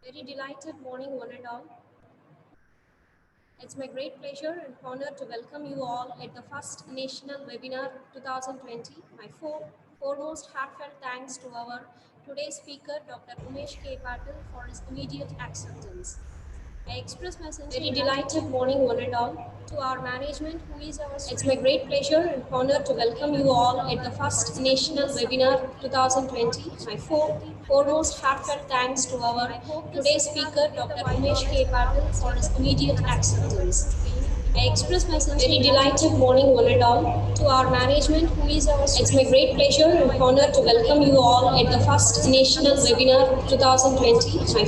Very delighted morning, one and all. It's my great pleasure and honor to welcome you all at the first National Webinar 2020. My foremost heartfelt thanks to our today's speaker, Dr. Umesh K. Patil, for his immediate acceptance. I express my sincere very delighted morning, one and all, to our management, who is our. It's my great pleasure and honor to welcome you all at the first National Webinar 2020. My foremost heartfelt thanks to our today's speaker, Dr. Umesh K. Patil, for his immediate acceptance. I express my sincere very delighted morning, one and all, to our management, who is our. It's my great pleasure and honor to welcome you all at the first National Webinar 2020. My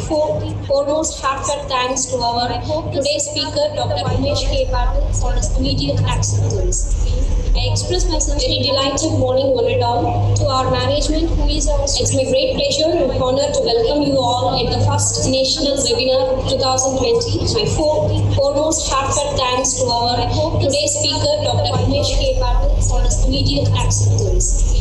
foremost heartfelt thanks to our today's speaker, Dr. Umesh K. Patil, for his immediate acceptance. I express my sincere very delighted morning, one and all, to our management, who is our. It's my great pleasure and honor to welcome you all at the first National Webinar 2020. My foremost heartfelt thanks to our today's speaker, Dr. Umesh K. Patil, for his immediate acceptance.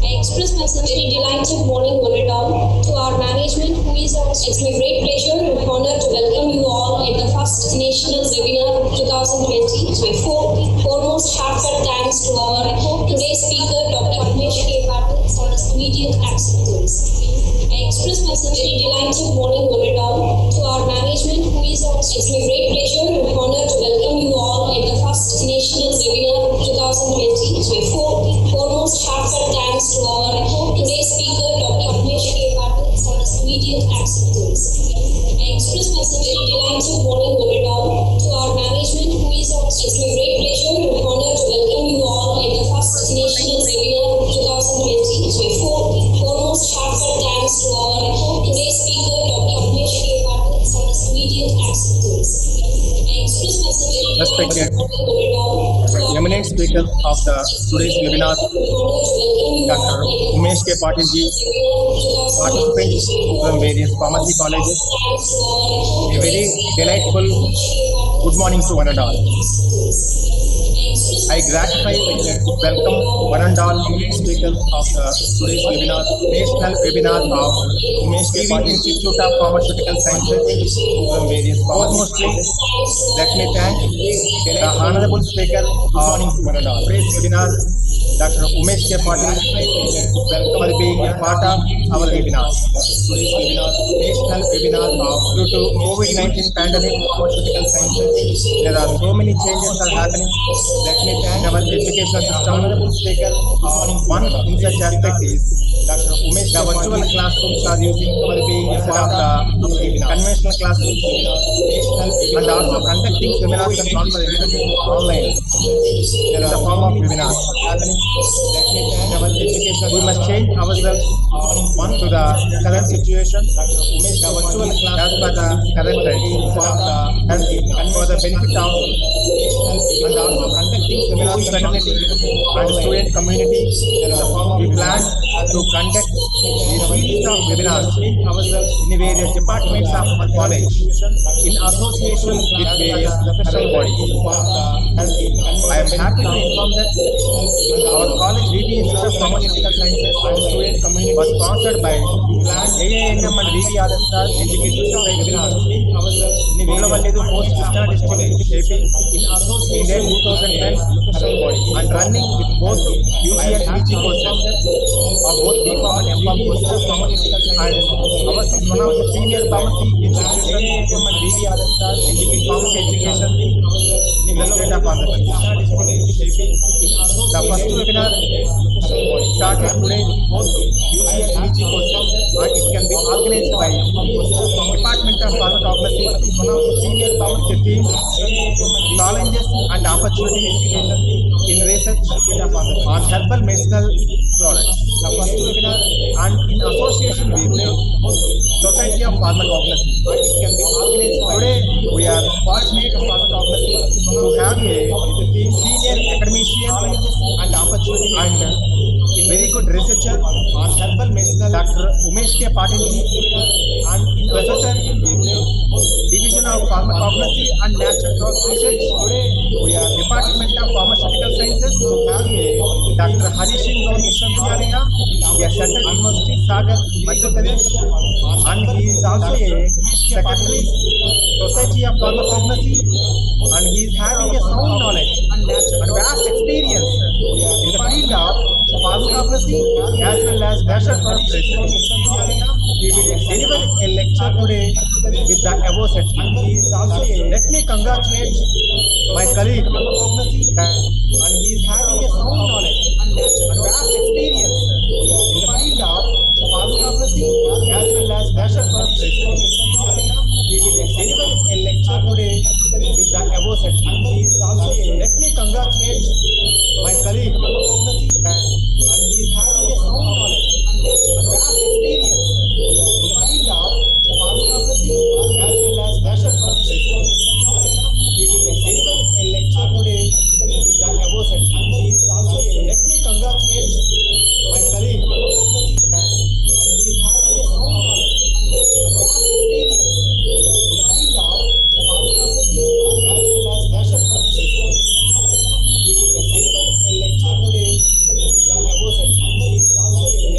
I express my sincere very delighted morning, one and all, to our management, who is our. It's my great pleasure and honor to welcome you all at the first National Webinar 2020. My foremost heartfelt thanks to our today's speaker, Dr. Umesh K. Patil, for his immediate acceptance. I express my sincere very delighted morning, one and all, to our management, who is our. It's my great pleasure and honor to welcome you all at the first National Webinar 2020. My foremost heartfelt thanks to our today's speaker, Dr. Umesh K. Patil, for his immediate acceptance. I express my sincere very delighted morning, one and all, to our management, who is our. It's my great pleasure and honor to welcome you all at the first National Webinar 2020. My foremost heartfelt thanks to our today's speaker, Dr. Umesh K. Patil, for his immediate acceptance. I express my sincere very Respected delighted morning, one and all, to our eminent speaker of the today's webinar, Dr. Umesh K. Patil ji, participants from various pharmacy colleges, a very delightful good morning to one and all. I gratify to welcome one and all eminent speakers of the today's webinar, National Webinar of Umesh K. Patil Institute of Pharmaceutical Sciences from various pharmacy colleges. Let me thank the honorable speaker of today's webinar, Dr. Umesh K. Patil, for being a part of our webinar. Today's webinar, National Webinar of due to COVID-19 pandemic pharmaceutical sciences. There are so many changes are happening. Let me thank our educational system. Honorable speaker, one in such aspect is Dr. Umesh. The virtual classrooms are using for being instead of the conventional classrooms and also conducting seminars and conferences online in the form of webinars happening. Let me thank our education. We must change ourselves to the current situation. The virtual class as per the current trends for the benefit of and also conducting seminars fraternity and student community. We plan to conduct a series of webinars ourselves in various departments of our college in association with various professional bodies. I am happy to inform that our college VP Institute of Pharmaceutical Sciences and Student Community was sponsored by AANM and VV APSA Education Society webinars in Velavalledu Post Krishna District, AP in their 2010 professional body and running with both UG and PG courses of both BPharm and MPharm courses, and ours is one of the premier pharmacy institutions and VV APSA Pharmacy Education in the state of Andhra Pradesh. The first webinar started today both UG and PG courses, and it can be organized by Department of Pharmacognosy, one of the senior pharmacy teams, challenges and opportunities in research on herbal medicinal products. The first webinar and in association with Society of Pharmacognosy, it can be organized by today. We are fortunate to have a senior academician and opportunity and very good researcher on herbal medicinal, Dr. Umesh K. Patil and Professor Division of Pharmacognosy and Natural Drug Research. Today we are Department of Pharmaceutical Sciences. Dr. Harish Gauri Vishwavidyalaya, a Central University, Sagar, Madhya Pradesh, and he is also a Secretary, Society of Pharmacognosy, and he is having a sound knowledge and vast experience in the field of pharmacognosy as well as natural product research. He will deliver a lecture today with the above set. Let me congratulate my colleague, and he is having a sound knowledge and vast experience in the field of pharmacognosy as well as natural product research. He will deliver a lecture today with the above set. Let me congratulate my colleague, and he is having a sound knowledge and vast experience in the field of pharmacognosy as well as natural product research. He will deliver a lecture today with the above set. Let me congratulate my colleague, and he is having a sound knowledge and vast experience in the field of pharmacognosy as well as natural product research. He will deliver a lecture today with the above set. Let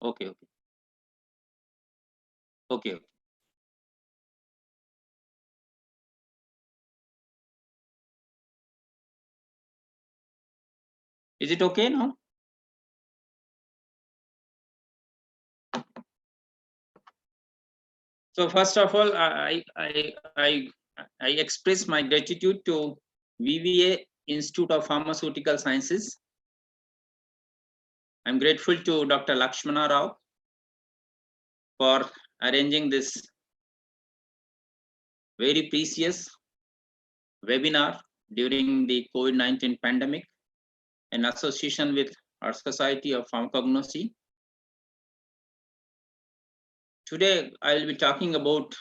Okay, okay, okay, okay. Is it okay now? So first of all, I express my gratitude to VVA Institute of Pharmaceutical Sciences. I'm grateful to Dr. Lakshmana Rao for arranging this very precious webinar during the COVID-19 pandemic in association with our Society of Pharmacognosy. Today, I will be talking about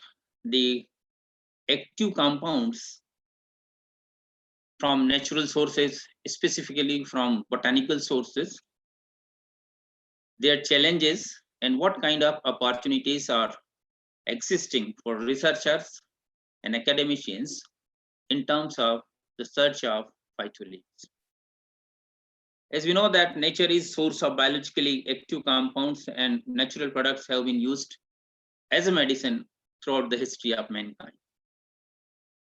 the active compounds from natural sources, specifically from botanical sources, their challenges, and what kind of opportunities are existing for researchers and academicians in terms of the search of phyto-leads. As we know that nature is source of biologically active compounds, and natural products have been used as a medicine throughout the history of mankind.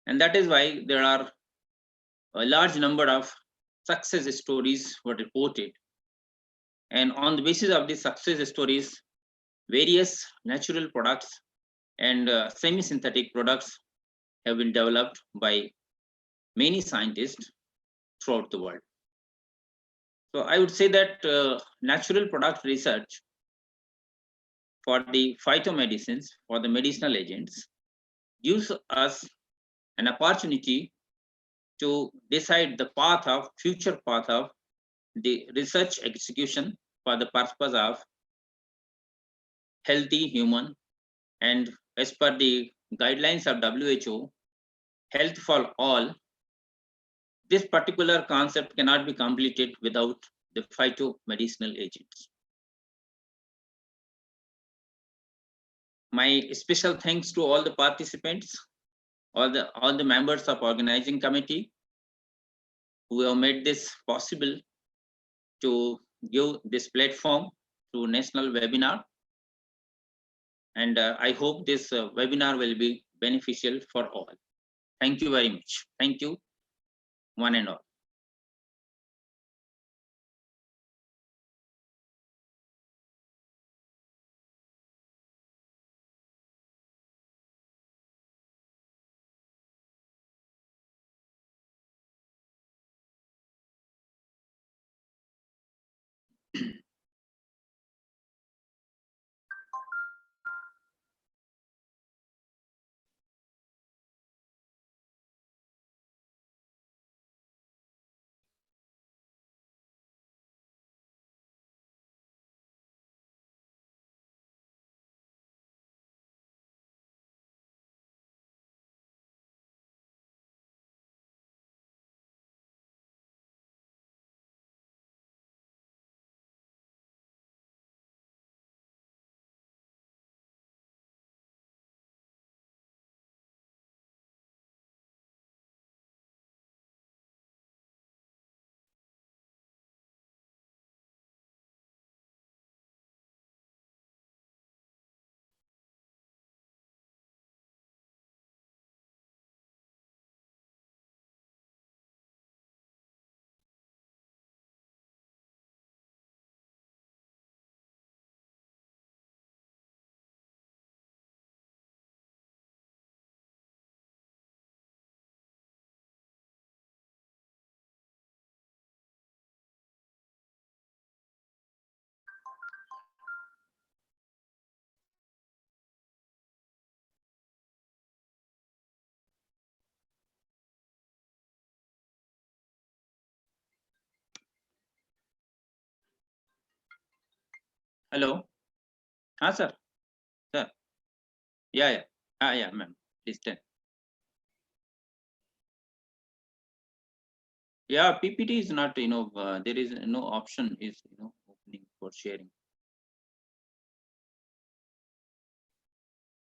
And that is why there are a large number of success stories were reported. And on the basis of these success stories, various natural products and semi-synthetic products have been developed by many scientists throughout the world. So I would say that natural product research for the phytomedicines, for the medicinal agents, gives us an opportunity to decide the path of future path of the research execution for the purpose of healthy human. And as per the guidelines of WHO, health for all, this particular concept cannot be completed without the phytomedicinal agents. My special thanks to all the participants, all the members of organizing committee who have made this possible to give this platform to national webinar. And I hope this webinar will be beneficial for all. Thank you very much. Thank you, one and all. Hello. Sir. Sir. Yeah, yeah. Yeah, ma'am. Please tell. Yeah, PPT is not, there is no option is, opening for sharing.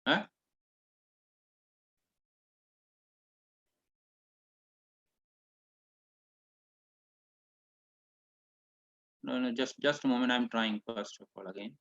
Huh? No, just a moment. I'm trying first of all again.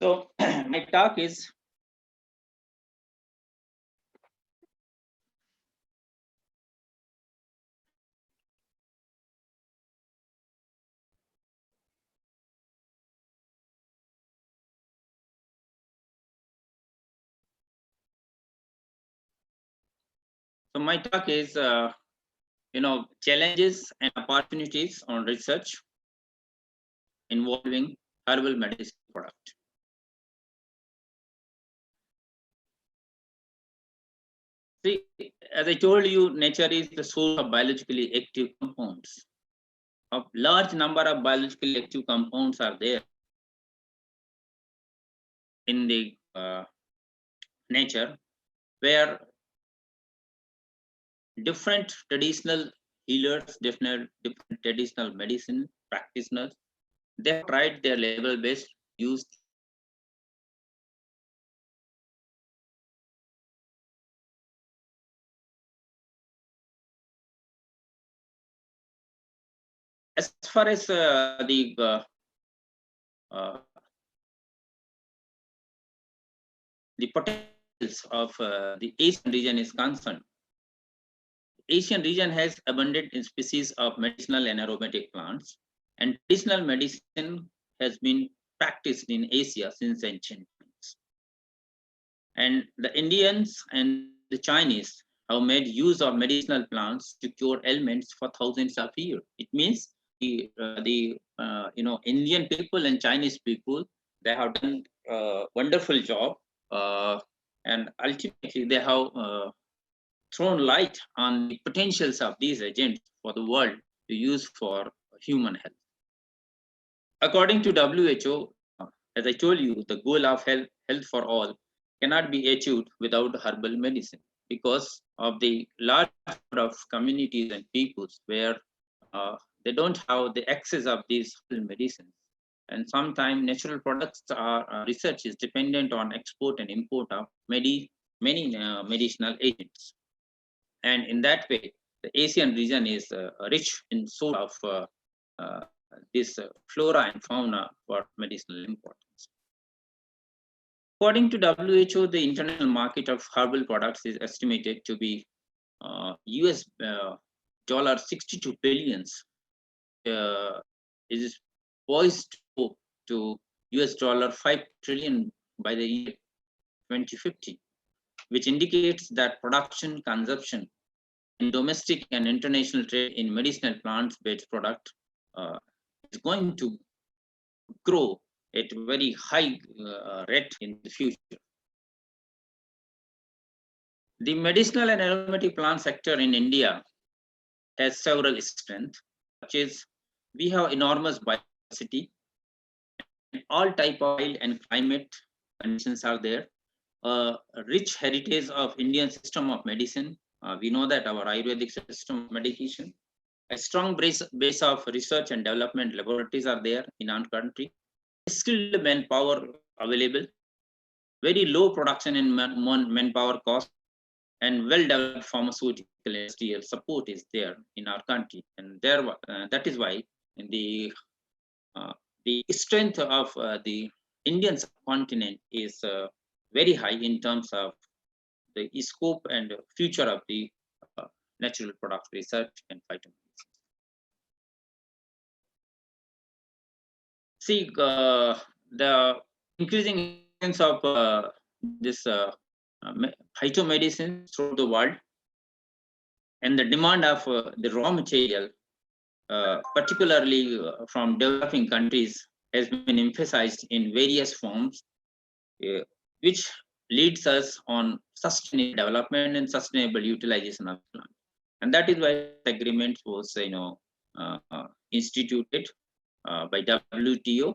So my talk is challenges and opportunities on research involving herbal medicine product. See, as I told you, nature is the source of biologically active compounds. A large number of biologically active compounds are there in the nature, where different traditional healers, different traditional medicine practitioners, they have tried their level best use. As far as the potentials of the Asian region is concerned, Asian region has abundant species of medicinal and aromatic plants, and traditional medicine has been practiced in Asia since ancient times. And the Indians and the Chinese have made use of medicinal plants to cure ailments for thousands of years. It means the Indian people and Chinese people, they have done a wonderful job, and ultimately they have thrown light on the potentials of these agents for the world to use for human health. According to WHO, as I told you, the goal of health for all cannot be achieved without herbal medicine, because of the large number of communities and peoples where they don't have the access of these herbal medicines. And sometimes natural products research is dependent on export and import of many medicinal agents. And in that way, the Asian region is rich in source of this flora and fauna for medicinal importance. According to WHO, the international market of herbal products is estimated to be US dollar 62 billions. Is poised to US dollar 5 trillion by the year 2050, which indicates that production, consumption, in domestic and international trade in medicinal plants-based product is going to grow at a very high rate in the future. The medicinal and aromatic plant sector in India has several strengths, such as we have enormous biodiversity, all type of wild and climate conditions are there, a rich heritage of Indian system of medicine. We know that our Ayurvedic system of medication, a strong base of research and development laboratories are there in our country, skilled manpower available, very low production and manpower cost, and well-developed pharmaceutical industrial support is there in our country. And there, that is why the strength of the Indian subcontinent is very high in terms of the scope and future of the natural product research and phytomedicine. See, the increasing importance of this phytomedicine throughout the world, and the demand of the raw material, particularly from developing countries, has been emphasized in various forms, which leads us on sustainable development and sustainable utilization of land. And that is why the agreement was instituted by WTO,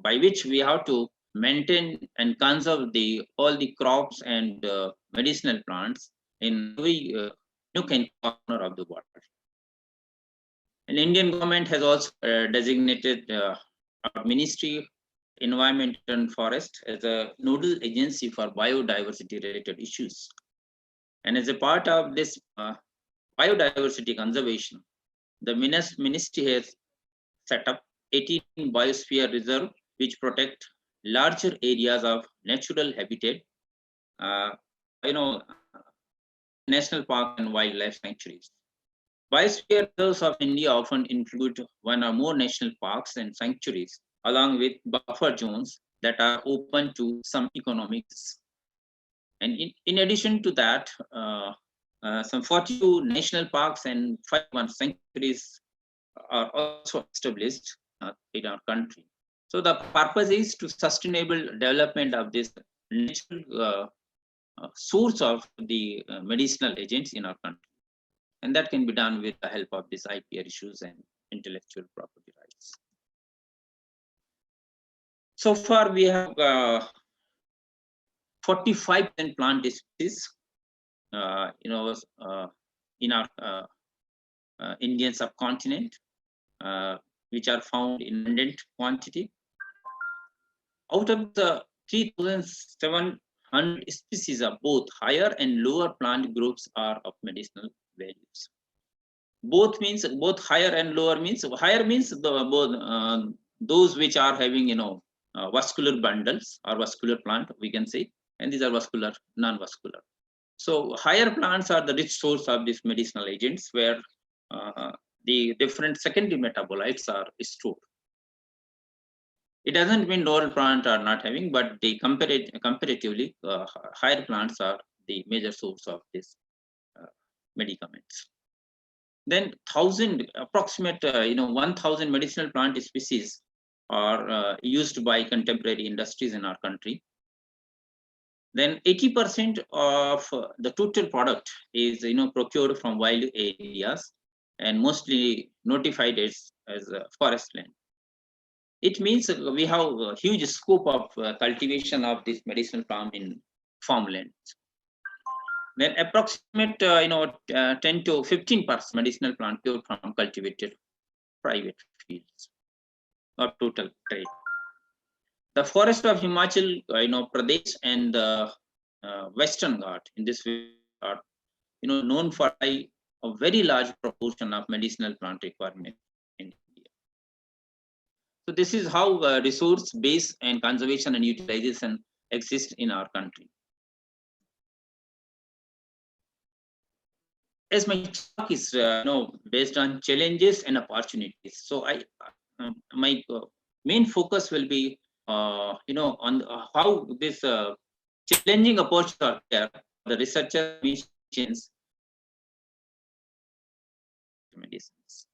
by which we have to maintain and conserve all the crops and medicinal plants in every nook and corner of the world. And Indian government has also designated our Ministry Environment and Forest as a nodal agency for biodiversity related issues. And as a part of this biodiversity conservation, the ministry has set up 18 biosphere reserve which protect larger areas of natural habitat, uh, national park and wildlife sanctuaries. Biosphere reserves of India often include one or more national parks and sanctuaries, along with buffer zones that are open to some economics. And in addition to that, some 42 national parks and 51 sanctuaries are also established in our country. So the purpose is to sustainable development of this natural source of the medicinal agents in our country. And that can be done with the help of these IPR issues and intellectual property rights. So far, we have 45% plant species, in our Indian subcontinent, which are found in abundant quantity. Out of the 3,700 species of both higher and lower plant groups are of medicinal values. Both means both higher and lower means higher means those which are having vascular bundles or vascular plant, we can say, and these are vascular, non-vascular. So higher plants are the rich source of these medicinal agents where the different secondary metabolites are stored. It doesn't mean lower plants are not having, but the comparatively higher plants are the major source of these medicaments. Then approximate 1,000 medicinal plant species are used by contemporary industries in our country. Then 80% of the total product is procured from wild areas and mostly notified as forest land. It means we have a huge scope of cultivation of this medicinal palm in farmlands. Then approximate 10 to 15% medicinal plant pure from cultivated private fields of total trade. The forest of Himachal, Pradesh and the Western Ghat in this way are known for a very large proportion of medicinal plant requirement in India. So this is how resource base and conservation and utilization exist in our country. As my talk is based on challenges and opportunities, so my main focus will be on how this challenging approach are there, the researcher medicines.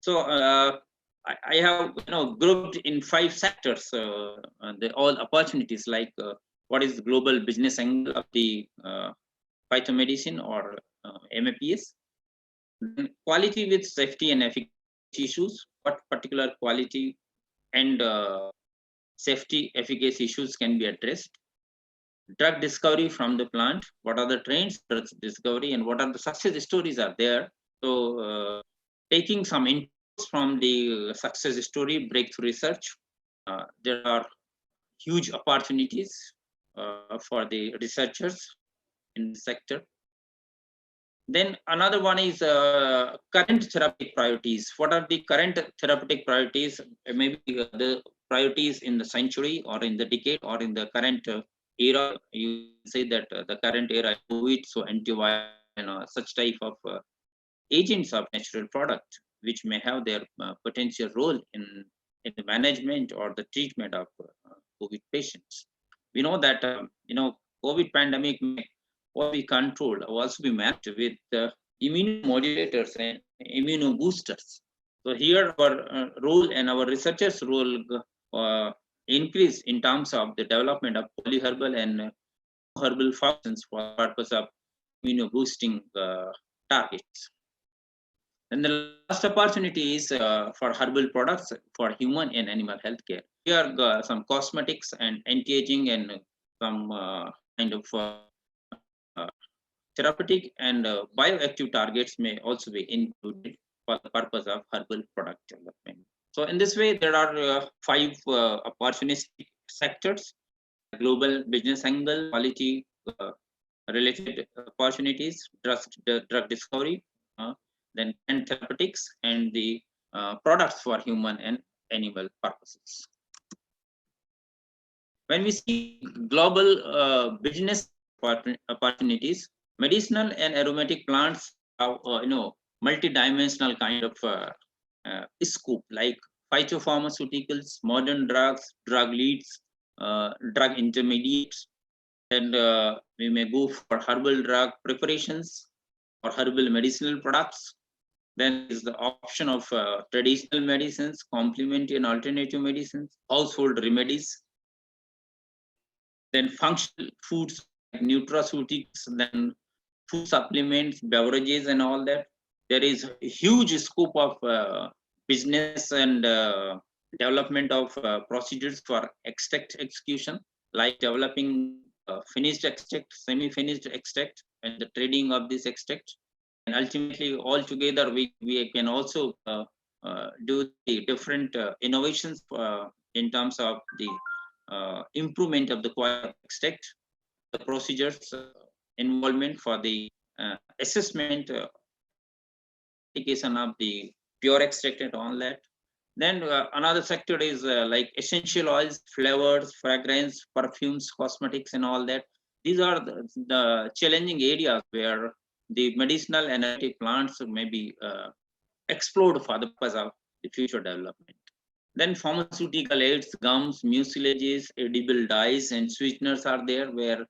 So I have grouped in 5 sectors all opportunities, like what is the global business angle of the phytomedicine or MAPS, then quality with safety and efficacy issues, what particular quality and safety efficacy issues can be addressed, drug discovery from the plant, what are the trends drug discovery and what are the success stories are there. So taking some inputs from the success story, breakthrough research, there are huge opportunities for the researchers in the sector. Then another one is current therapeutic priorities. What are the current therapeutic priorities? Maybe the priorities in the century or in the decade or in the current era. You say that the current era, COVID, so antiviral, such type of agents of natural product, which may have their potential role in the management or the treatment of COVID patients. We know that COVID pandemic may also be controlled or also be matched with immunomodulators and immunoboosters. So here our role and our researchers' role increase in terms of the development of polyherbal and herbal functions for the purpose of immunoboosting targets. And the last opportunity is for herbal products for human and animal healthcare. Here some cosmetics and anti-aging and some kind of therapeutic and bioactive targets may also be included for the purpose of herbal product development. So in this way, there are 5 opportunistic sectors: global business angle, quality related opportunities, drug discovery, then therapeutics, and the products for human and animal purposes. When we see global business opportunities, medicinal and aromatic plants have multi-dimensional kind of scope, like phytopharmaceuticals, modern drugs, drug leads, drug intermediates, and we may go for herbal drug preparations or herbal medicinal products. Then is the option of traditional medicines, complementary and alternative medicines, household remedies, then functional foods like nutraceutics, then food supplements, beverages, and all that. There is a huge scope of business and development of procedures for extract execution, like developing finished extract, semi-finished extract, and the trading of this extract. And ultimately, all together, we can also do the different innovations in terms of the improvement of the quality of extract, the procedures involvement for the assessment, application of the pure extract and all that. Then another sector is like essential oils, flavors, fragrance, perfumes, cosmetics, and all that. These are the challenging areas where the medicinal and aromatic plants may be explored for the purpose of the future development. Then pharmaceutical aids, gums, mucilages, edible dyes, and sweeteners are there, where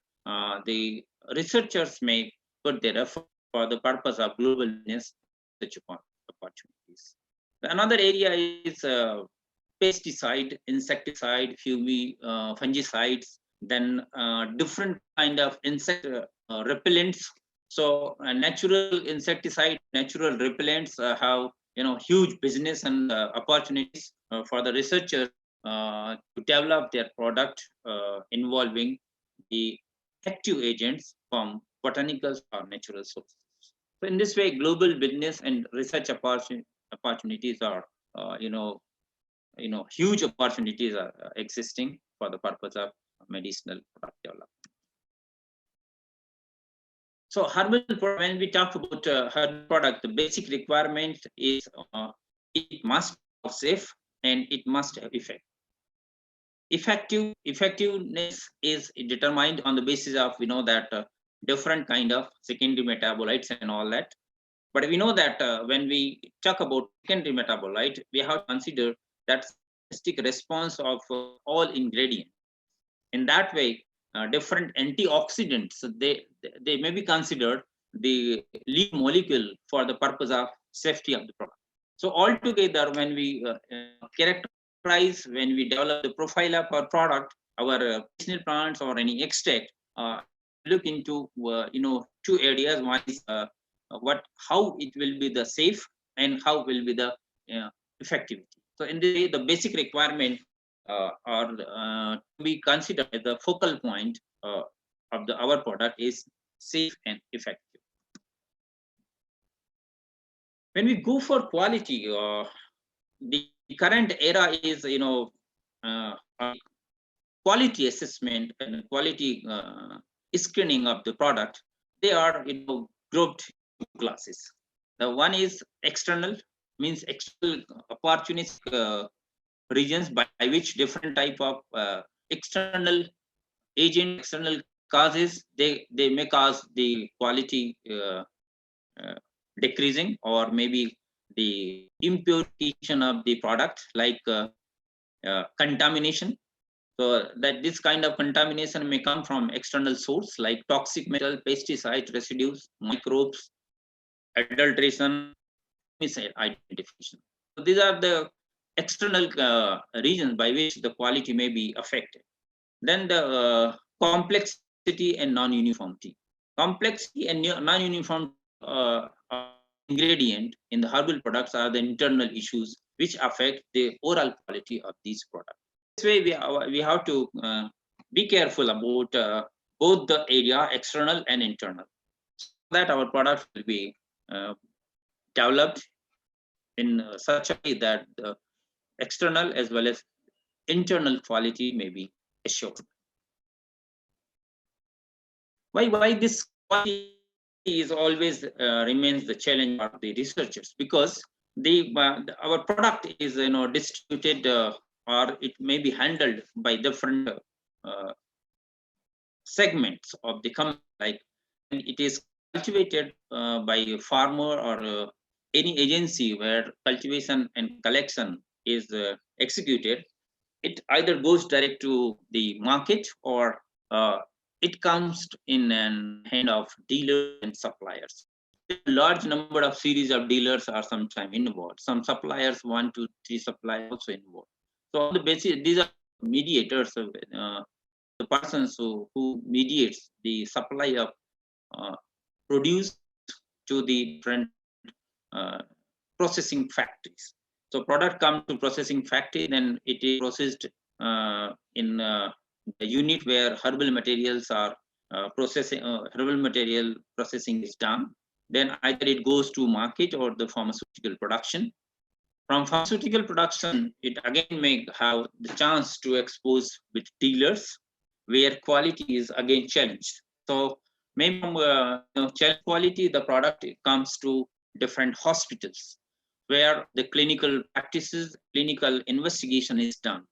the researchers may put their effort for the purpose of global business such opportunities. Another area is pesticide, insecticide, fungicides, then different kind of insect repellents. So natural insecticide, natural repellents have huge business and opportunities for the researchers to develop their product involving the active agents from botanicals or natural sources. So in this way, global business and research opportunities are huge opportunities are existing for the purpose of medicinal product development. So when we talk about herbal product, the basic requirement is it must be safe and it must have effect. Effectiveness is determined on the basis of that different kind of secondary metabolites and all that. But we know that when we talk about secondary metabolite, we have to consider that synergistic response of all ingredients. In that way, different antioxidants, they may be considered the lead molecule for the purpose of safety of the product. So altogether, when we characterize, when we develop the profile of our product, our medicinal plants or any extract, look into two areas. One is how it will be the safe and how will be the effectivity. So in the basic requirement are we consider the focal point of our product is safe and effective. When we go for quality, the current era is quality assessment and quality screening of the product. They are grouped into classes. The one is external, means external opportunistic regions by which different type of external agent, external causes, they may cause the quality decreasing, or maybe the impurification of the product, like contamination. So that this kind of contamination may come from external source, like toxic metal, pesticide residues, microbes, adulteration, missile identification. So these are the external regions by which the quality may be affected. Then the complexity and non-uniformity. Complexity and non-uniform ingredient in the herbal products are the internal issues which affect the overall quality of these products. This way, we have to be careful about both the area, external and internal, so that our product will be developed in such a way that the external as well as internal quality may be assured. Why this quality is always remains the challenge of the researchers? Because our product is distributed or it may be handled by different segments of the company, like it is cultivated by a farmer or any agency where cultivation and collection is executed, it either goes direct to the market or it comes in an hand of dealers and suppliers. A large number of series of dealers are sometimes involved. Some suppliers, 1 to 3 suppliers also involved. So on the basis, these are mediators, the persons who mediates the supply of produce to the different uh, processing factories. So product comes to processing factory, then it is processed in the unit where herbal materials are processing. Herbal material processing is done. Then either it goes to market or the pharmaceutical production. From pharmaceutical production, it again may have the chance to expose with dealers, where quality is again challenged. So maybe from challenge quality, the product comes to different hospitals where the clinical practices, clinical investigation is done.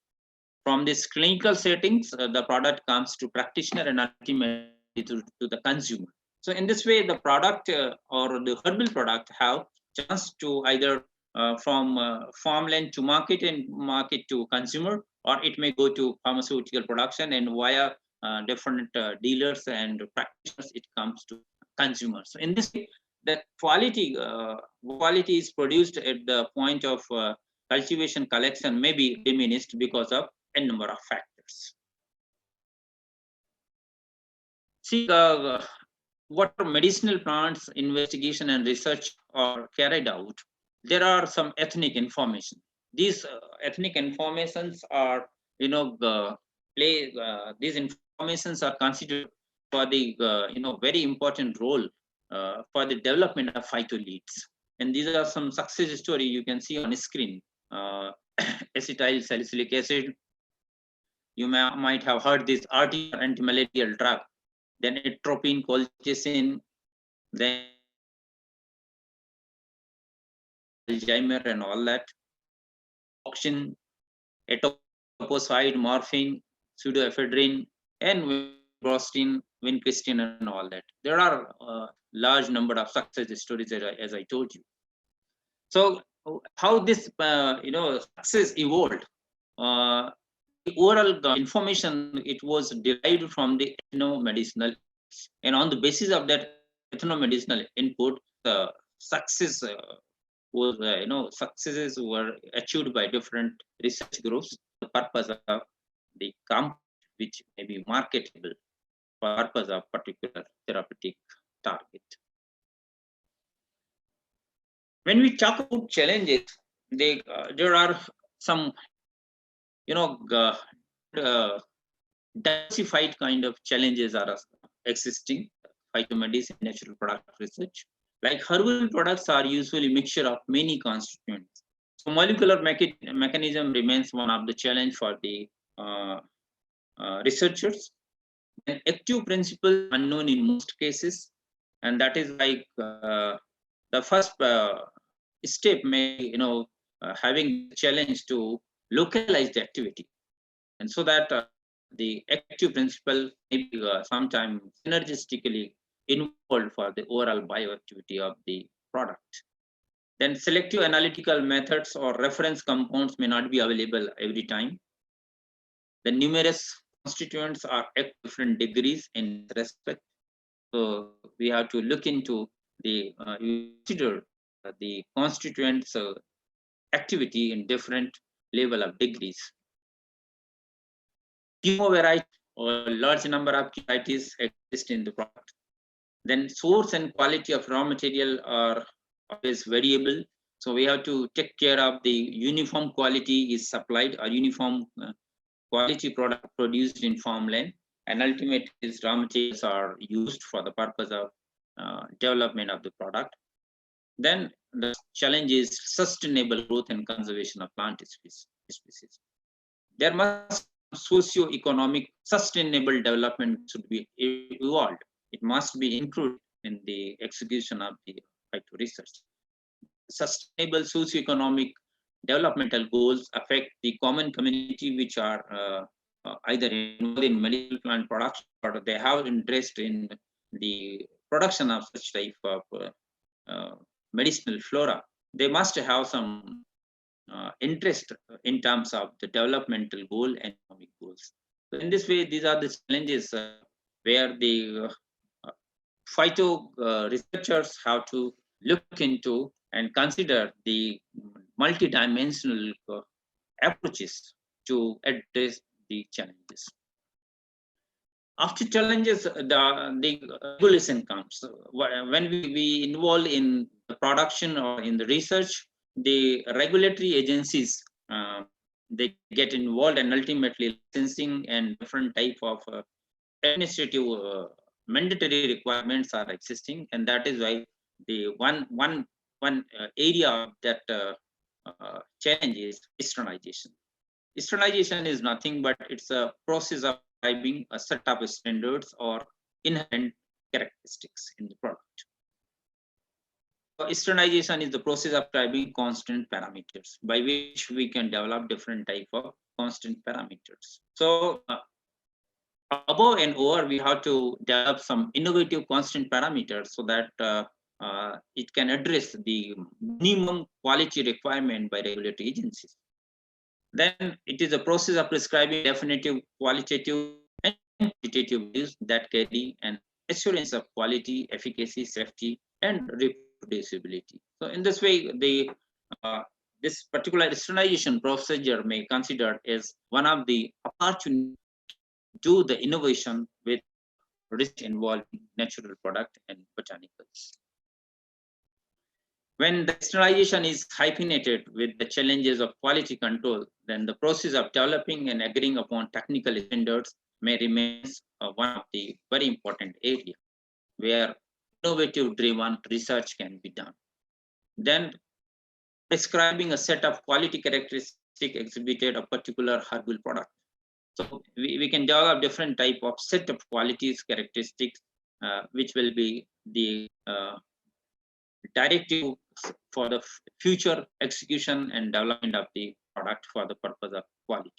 From this clinical settings, the product comes to practitioner and ultimately to the consumer. So in this way, the product or the herbal product have chance to either from farmland to market and market to consumer, or it may go to pharmaceutical production and via different dealers and practitioners, it comes to consumers. So in this way, the quality is produced at the point of cultivation collection may be diminished because of a number of factors. See, what medicinal plants investigation and research are carried out, there are some ethnic information. These ethnic informations are, these informations are considered for the, very important role for the development of phyto-leads. And these are some success story you can see on the screen. Acetyl salicylic acid, you might have heard this artificial antimalarial drug, then atropine, colchicine, then Alzheimer and all that, auction, etoposide, morphine, pseudoephedrine, and vincristine, and all that. There are a large number of success stories, as I told you. So how this success evolved? Overall information, it was derived from the ethnomedicinal, and on the basis of that ethnomedicinal input, the success was successes were achieved by different research groups. The purpose of the compound which may be marketable for purpose of particular therapeutic target. When we talk about challenges, there are some diversified kind of challenges are existing. Phytomedicine, natural product research, like herbal products are usually mixture of many constituents. So molecular mechanism remains one of the challenge for the researchers. An active principle unknown in most cases, and that is like the first step may having challenge to localize the activity, and so that the active principle may be sometimes synergistically involved for the overall bioactivity of the product. Then selective analytical methods or reference compounds may not be available every time. The numerous constituents are at different degrees in respect. So we have to look into the consider the constituents activity in different level of degrees. Variety or large number of varieties exist in the product. Then source and quality of raw material are always variable. So we have to take care of the uniform quality is supplied or uniform quality product produced in farmland, and ultimately these raw materials are used for the purpose of development of the product. Then the challenge is sustainable growth and conservation of plant species. There must socio-economic sustainable development should be evolved. It must be included in the execution of the phyto research. Sustainable socio-economic developmental goals affect the common community which are either involved in medicinal plant production or they have interest in the production of such type of medicinal flora, they must have some interest in terms of the developmental goal and economic goals. So in this way, these are the challenges where the phyto researchers have to look into and consider the multidimensional approaches to address the challenges. After challenges, the regulation comes. When we involve in the production or in the research, the regulatory agencies they get involved, and ultimately licensing and different type of administrative mandatory requirements are existing, and that is why the one area of that challenge is externalization. Externalization is nothing but it's a process of describing a set of standards or inherent characteristics in the product. Externalization is the process of describing constant parameters by which we can develop different type of constant parameters. So above and over, we have to develop some innovative constant parameters so that it can address the minimum quality requirement by regulatory agencies. Then it is a process of prescribing definitive qualitative and quantitative values that carry an assurance of quality, efficacy, safety, and reproducibility. So in this way, the this particular externalization procedure may be considered as one of the opportunities to do the innovation with risk involving natural product and botanicals. When the externalization is hyphenated with the challenges of quality control, then the process of developing and agreeing upon technical standards may remain one of the very important areas where innovative driven research can be done. Then prescribing a set of quality characteristics exhibited a particular herbal product. So we can develop different type of set of qualities characteristics which will be the directive for the future execution and development of the product for the purpose of quality.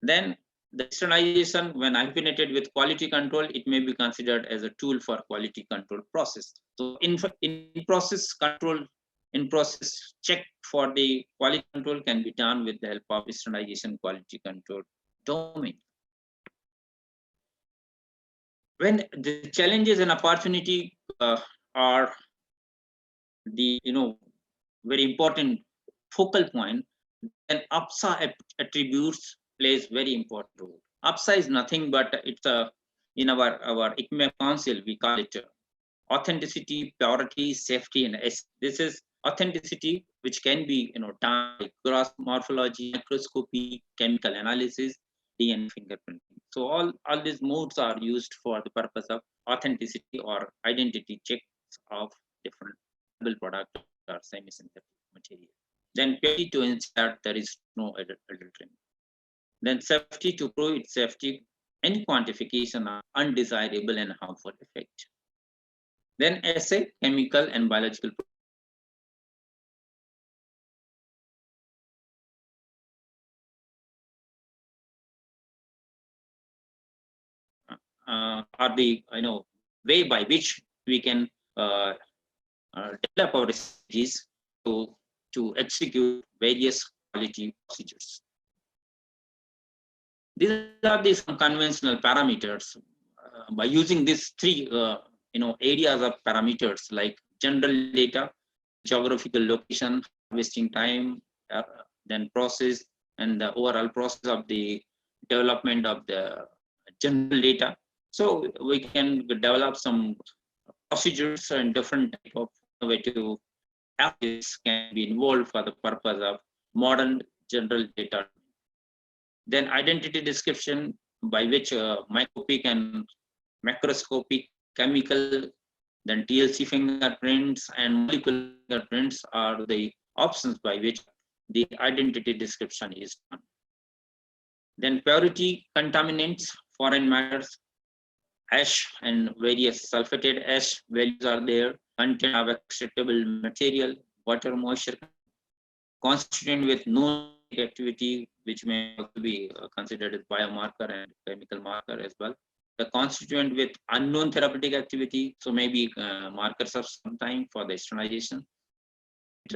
Then the externalization, when hyphenated with quality control, it may be considered as a tool for quality control process. So in process control, in process check for the quality control can be done with the help of externalization quality control domain. When the challenges and opportunity are the very important focal point, then APSA attributes plays very important role. APSA is nothing but it's a in our ICMA council we call it authenticity, purity, safety, and this is authenticity, which can be done by cross morphology, microscopy, chemical analysis, DNA fingerprinting. So all these modes are used for the purpose of authenticity or identity checks of different product or semi-synthetic material. Then purity to ensure that there is no adulteration. Then safety to prove its safety and quantification of undesirable and harmful effect. Then assay, chemical and biological are the way by which we can develop our strategies to execute various quality procedures. These are some conventional parameters. By using these three areas of parameters like general data, geographical location, harvesting time, then process, and the overall process of the development of the general data. So we can develop some procedures and different type of innovative apps can be involved for the purpose of modern general data. Then identity description, by which microscopic and macroscopic chemical, then TLC fingerprints and molecular fingerprints are the options by which the identity description is done. Then purity, contaminants, foreign matters, ash and various sulfated ash values are there, content of extractable material, water moisture, constituent with known activity, which may also be considered as biomarker and chemical marker as well. The constituent with unknown therapeutic activity, so maybe markers of some time for the externalization.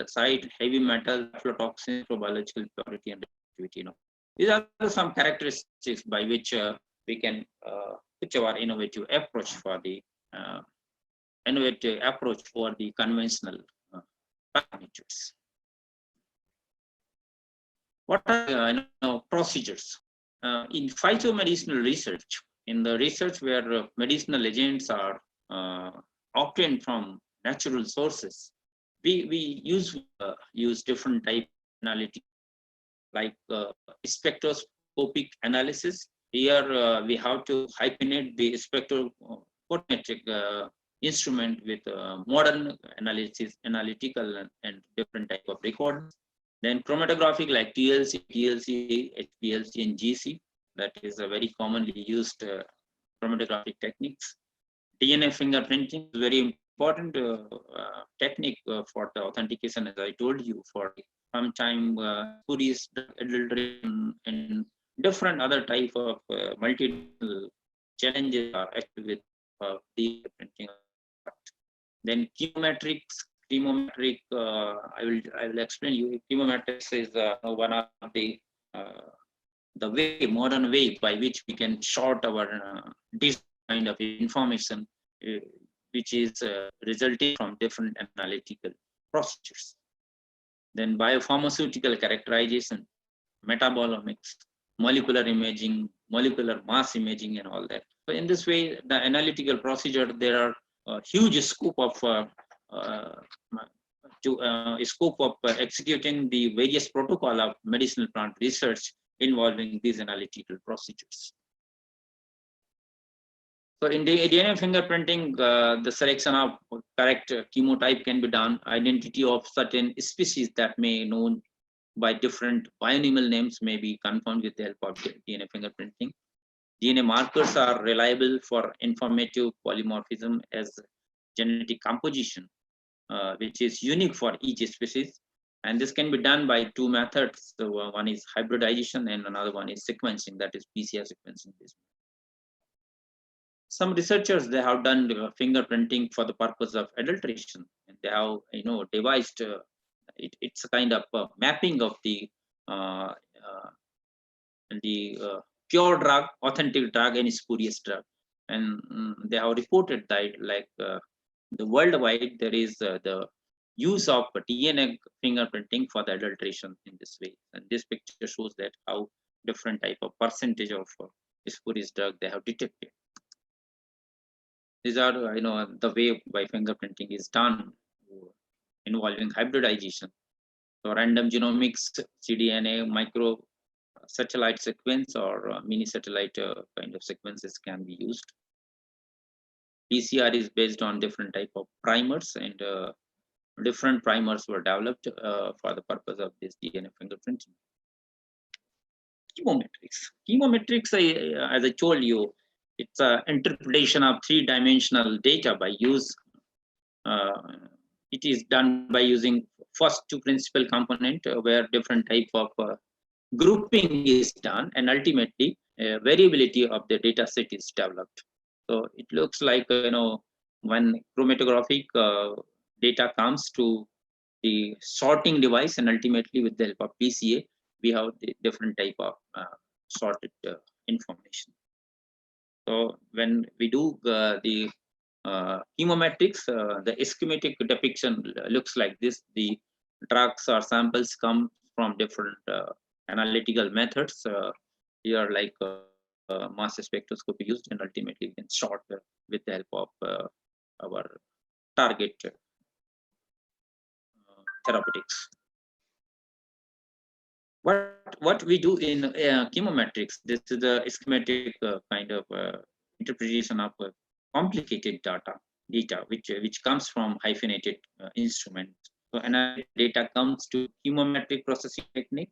Site, heavy metal, aflatoxin, biological purity and activity. These are some characteristics by which we can pitch our innovative approach for the conventional parameters. What are procedures in phytomedicinal research? In the research where medicinal agents are obtained from natural sources, we use different type of analytics like spectroscopic analysis. Here we have to hyphenate the spectrophotometric instrument with modern analytical and different type of records. Then chromatographic like TLC, HPLC, and GC. That is a very commonly used chromatographic techniques. DNA fingerprinting is very important technique for the authentication, as I told you, for sometime spurious adulteration and different other type of multiple challenges are actually with the printing. Then chemometrics. Chemometric, I will explain you. Chemometrics is one of the modern way by which we can sort our this kind of information, which is resulting from different analytical procedures. Then biopharmaceutical characterization, metabolomics, molecular imaging, molecular mass imaging, and all that. So in this way, the analytical procedure, there are a huge scope of executing the various protocol of medicinal plant research involving these analytical procedures. So in the DNA fingerprinting, the selection of correct chemotype can be done. Identity of certain species that may known by different binomial names may be confirmed with the help of DNA fingerprinting. DNA markers are reliable for informative polymorphism as genetic composition, which is unique for each species. And this can be done by two methods. So one is hybridization and another one is sequencing, that is PCR sequencing. Some researchers, they have done fingerprinting for the purpose of adulteration, and they have devised it's a kind of mapping of the pure drug, authentic drug, and spurious drug. And they have reported that like the worldwide there is the use of DNA fingerprinting for the adulteration in this way. And this picture shows that how different type of percentage of spurious drug they have detected. These are the way by fingerprinting is done involving hybridization. So random genomics, cDNA, micro satellite sequence or mini satellite kind of sequences can be used. PCR is based on different type of primers, and different primers were developed for the purpose of this DNA fingerprinting. Chemometrics. Chemometrics, as I told you, it's an interpretation of three-dimensional data by use. It is done by using first two principal component where different type of grouping is done, and ultimately variability of the data set is developed. So it looks like when chromatographic data comes to the sorting device, and ultimately with the help of PCA, we have the different type of sorted information. So when we do the chemometrics, the schematic depiction looks like this. The drugs or samples come from different analytical methods. Here, like mass spectroscopy used, and ultimately we can sort with the help of our target therapeutics. What we do in chemometrics, this is the schematic kind of interpretation of complicated data which comes from hyphenated instruments. So analytic data comes to chemometric processing technique.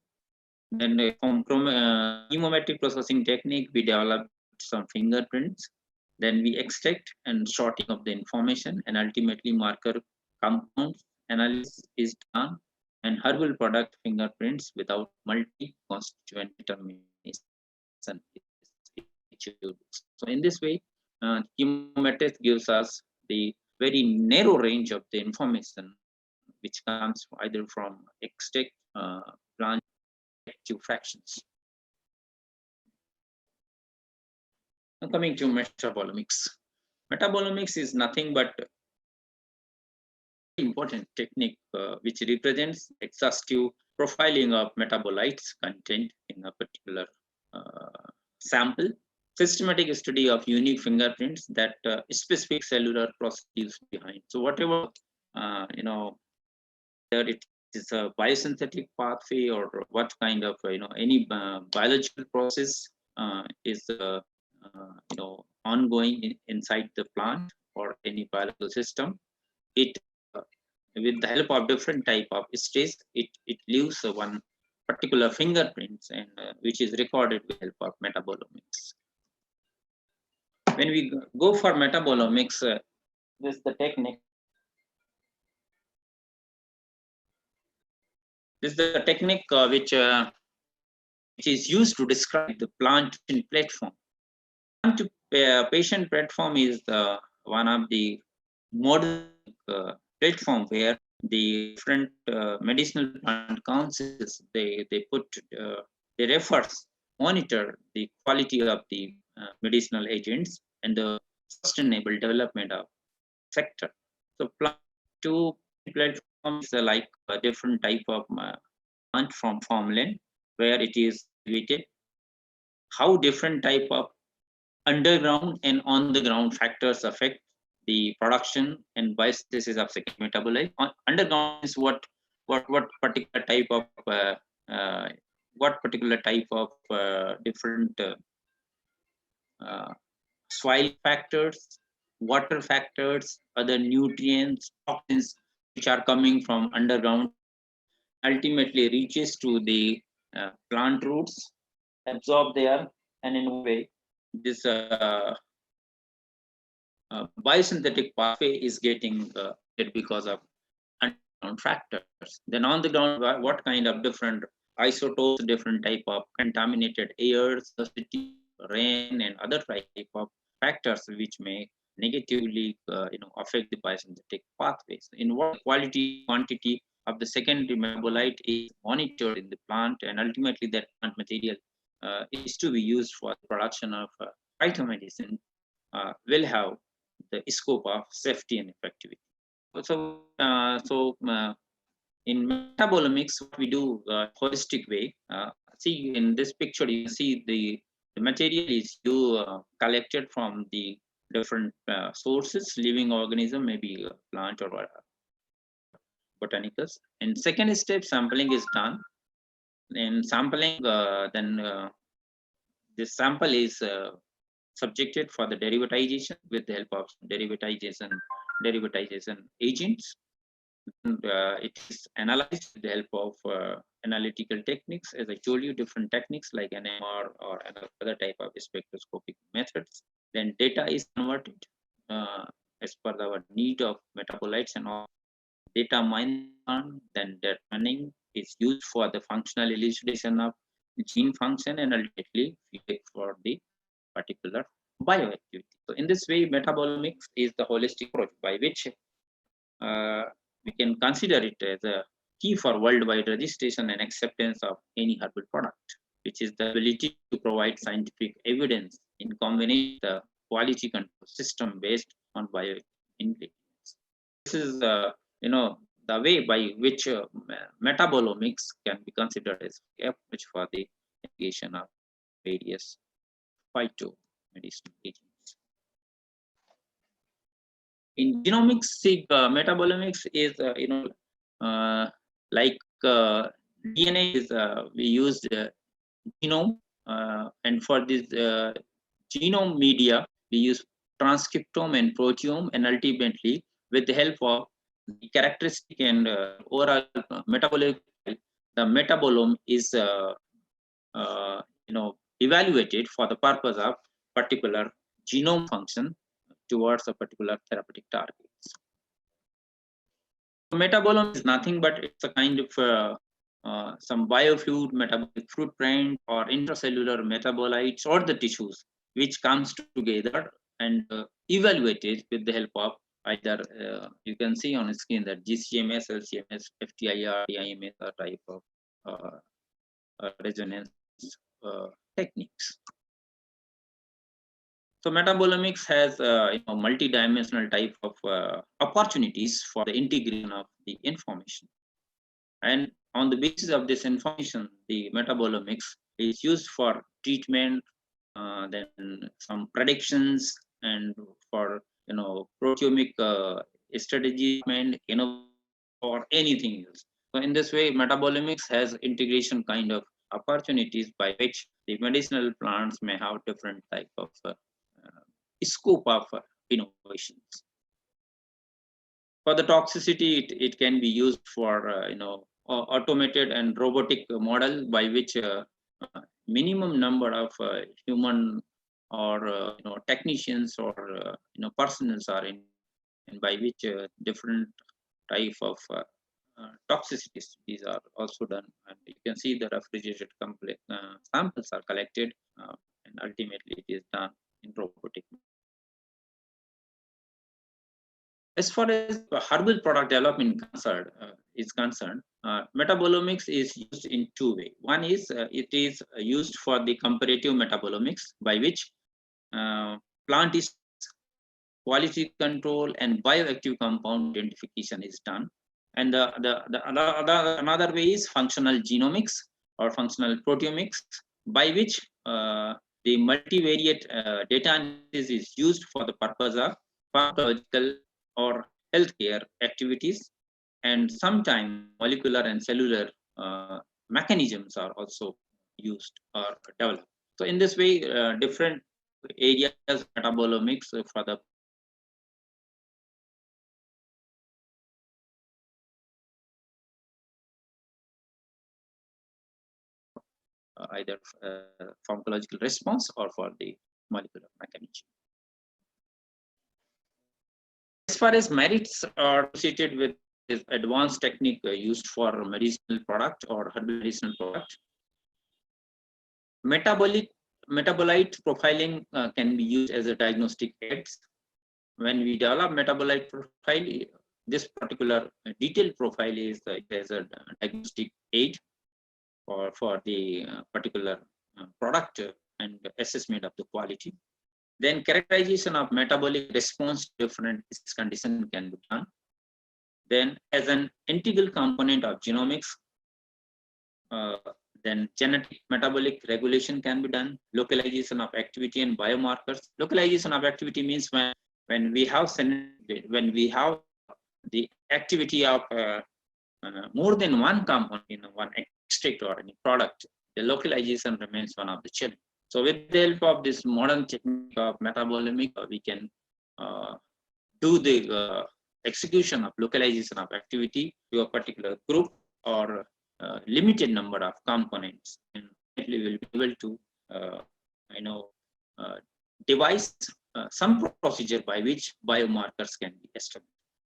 Then from chemometric processing technique, we develop some fingerprints. Then we extract and sorting of the information, and ultimately marker compounds analysis is done. and herbal product fingerprints without multi-constituent determination. So in this way, chemometrics gives us the very narrow range of the information which comes either from extract, plant active fractions. Now coming to metabolomics. Metabolomics is nothing but important technique which represents exhaustive profiling of metabolites content in a particular sample, systematic study of unique fingerprints that specific cellular processes behind. So whatever whether it is a biosynthetic pathway or what kind of any biological process is ongoing inside the plant or any biological system, it with the help of different type of stages, it leaves one particular fingerprints and which is recorded with help of metabolomics. When we go for metabolomics, this is the technique. This is the technique which is used to describe the plant platform. Plant to patient platform is one of the modern platform where the different medicinal plant councils they monitor the quality of the medicinal agents and the sustainable development of sector. So plant to platform is like a different type of plant from farmland where it is created, how different type of underground and on the ground factors affect the production and biosynthesis of second metabolite. Underground is what particular type of different soil factors, water factors, other nutrients, toxins which are coming from underground, ultimately reaches to the plant roots, absorb there, and in a way this biosynthetic pathway is getting because of underground factors. Then on the ground, what kind of different isotopes, different type of contaminated airs, rain, and other type of factors which may negatively affect the biosynthetic pathways. In what quality, quantity of the secondary metabolite is monitored in the plant, and ultimately that plant material is to be used for the production of phytomedicine will have the scope of safety and effectivity. So, in metabolomics, what we do holistic way. See in this picture, you see the material is collected from the different sources, living organism, maybe a plant or botanicals. And second step, sampling is done. In sampling, then this sample is subjected for the derivatization with the help of derivatization agents. And, it is analyzed with the help of analytical techniques. As I told you, different techniques like NMR or other type of spectroscopic methods. Then data is converted as per our need of metabolites and all. Data mined, then that mining is used for the functional elucidation of gene function and ultimately for the particular bioactivity. So in this way, metabolomics is the holistic approach by which we can consider it as a key for worldwide registration and acceptance of any herbal product, which is the ability to provide scientific evidence in combination with the quality control system based on bioingredients. This is the way by which metabolomics can be considered as a approach for the investigation of various phytomedicinal agents. In genomics, metabolomics is like DNA is we use genome, and for this genome media we use transcriptome and proteome, and ultimately with the help of the characteristic and overall metabolic, the metabolome is evaluated for the purpose of particular genome function towards a particular therapeutic targets. Metabolomics is nothing but it's a kind of some biofluid metabolic footprint or intracellular metabolites or the tissues which comes together and evaluated with the help of either you can see on the screen that GCMS, LCMS, FTIR, TIMS are type of resonance techniques. So metabolomics has multi-dimensional type of opportunities for the integration of the information, and on the basis of this information, the metabolomics is used for treatment, then some predictions, and for proteomic strategy and or anything else. So in this way, metabolomics has integration kind of opportunities by which the medicinal plants may have different type of scope of innovations. For the toxicity, it can be used for automated and robotic model by which minimum number of human or technicians or personnels are in, and by which different type of toxicities these are also done, and you can see the refrigerated samples are collected and ultimately it is done in robotic. As far as herbal product development is concerned, metabolomics is used in two ways. One is it is used for the comparative metabolomics, by which plant is quality control and bioactive compound identification is done. And another way is functional genomics or functional proteomics, by which the multivariate data analysis is used for the purpose of pharmacological or healthcare activities, and sometimes molecular and cellular mechanisms are also used or developed. So in this way, different areas of metabolomics for the either pharmacological response or for the molecular mechanism. As far as merits are associated with this advanced technique used for medicinal product or herbal medicinal product, metabolite profiling can be used as a diagnostic aids. When we develop metabolite profile, this particular detailed profile is as a diagnostic aid for the particular product and assessment of the quality. Then characterization of metabolic response to different conditions can be done. Then as an integral component of genomics, then genetic metabolic regulation can be done. Localization of activity and biomarkers. Localization of activity means when we have the activity of more than one component in one extract or any product, the localization remains one of the challenges. So with the help of this modern technique of metabolomics, we can do the execution of localization of activity to a particular group or limited number of components, and we will be able to devise some procedure by which biomarkers can be established.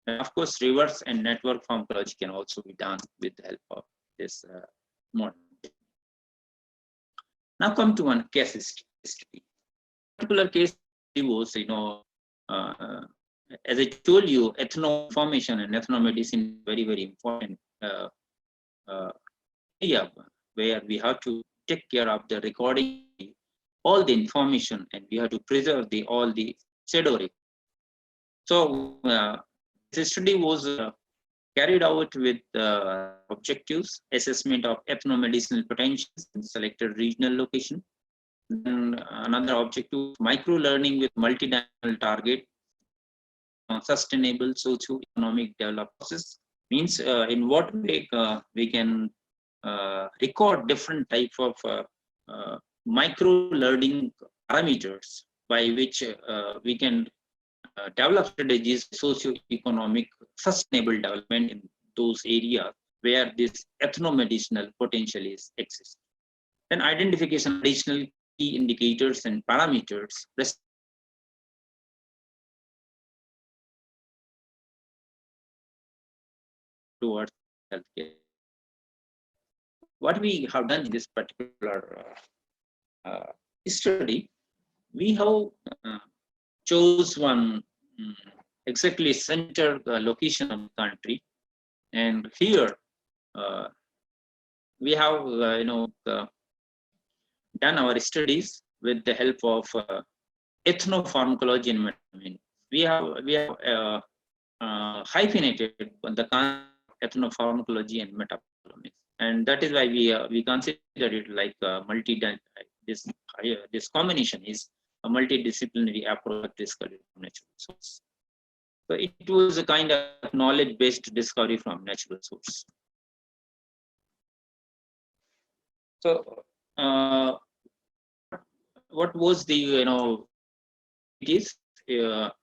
And of course, reverse and network pharmacology can also be done with the help of this model. Now come to one case history. Particular case was, as I told you, ethno-information and ethnomedicine very, very important area where we have to take care of the recording all the information, and we have to preserve all the shadow record. So this study was carried out with objectives: assessment of ethnomedicinal potentials in selected regional location. Then another objective, micro-learning with multidimensional target, sustainable socio-economic development process. Means in what way we can record different type of micro-learning parameters by which we can develop strategies, socio-economic sustainable development in those areas where this ethnomedicinal potential is exists. Then identification of additional key indicators and parameters towards healthcare. What we have done in this particular study, we have chose one exactly center location of the country, and here we have done our studies with the help of ethnopharmacology and metabolomics. We have hyphenated the concept of ethnopharmacology and metabolomics, and that is why we consider it like this combination is a multidisciplinary approach discovery from natural source. So it was a kind of knowledge-based discovery from natural source. So what was the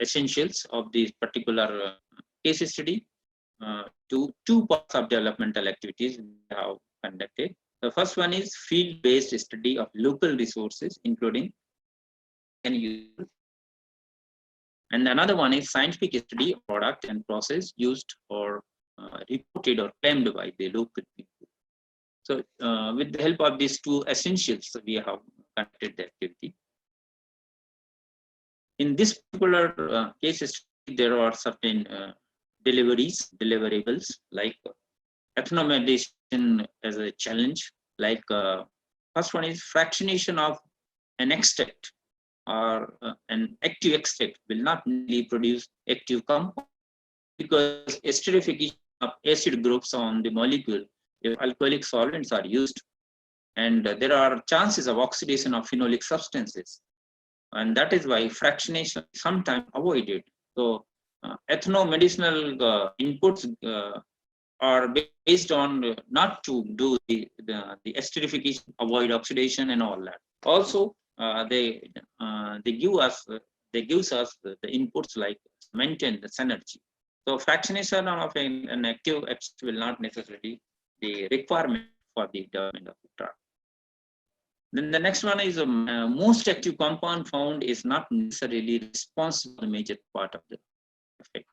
essentials of this particular case study? Two parts of developmental activities we have conducted. The first one is field-based study of local resources, including and another one is scientific study of product and process used or reported or claimed by the local people. So with the help of these two essentials, we have conducted the activity. In this particular case study, there are certain deliverables like ethnomedicine as a challenge. Like first one is fractionation of an extract or an active extract will not really produce active compound because esterification of acid groups on the molecule if alcoholic solvents are used, and there are chances of oxidation of phenolic substances, and that is why fractionation is sometimes avoided. So ethnomedicinal inputs are based on not to do the esterification, avoid oxidation and all that. Also they gives us the inputs like maintain the synergy. So fractionation of an active extract will not necessarily the requirement for the development of the drug. Then the next one is most active compound found is not necessarily responsible for the major part of the effect.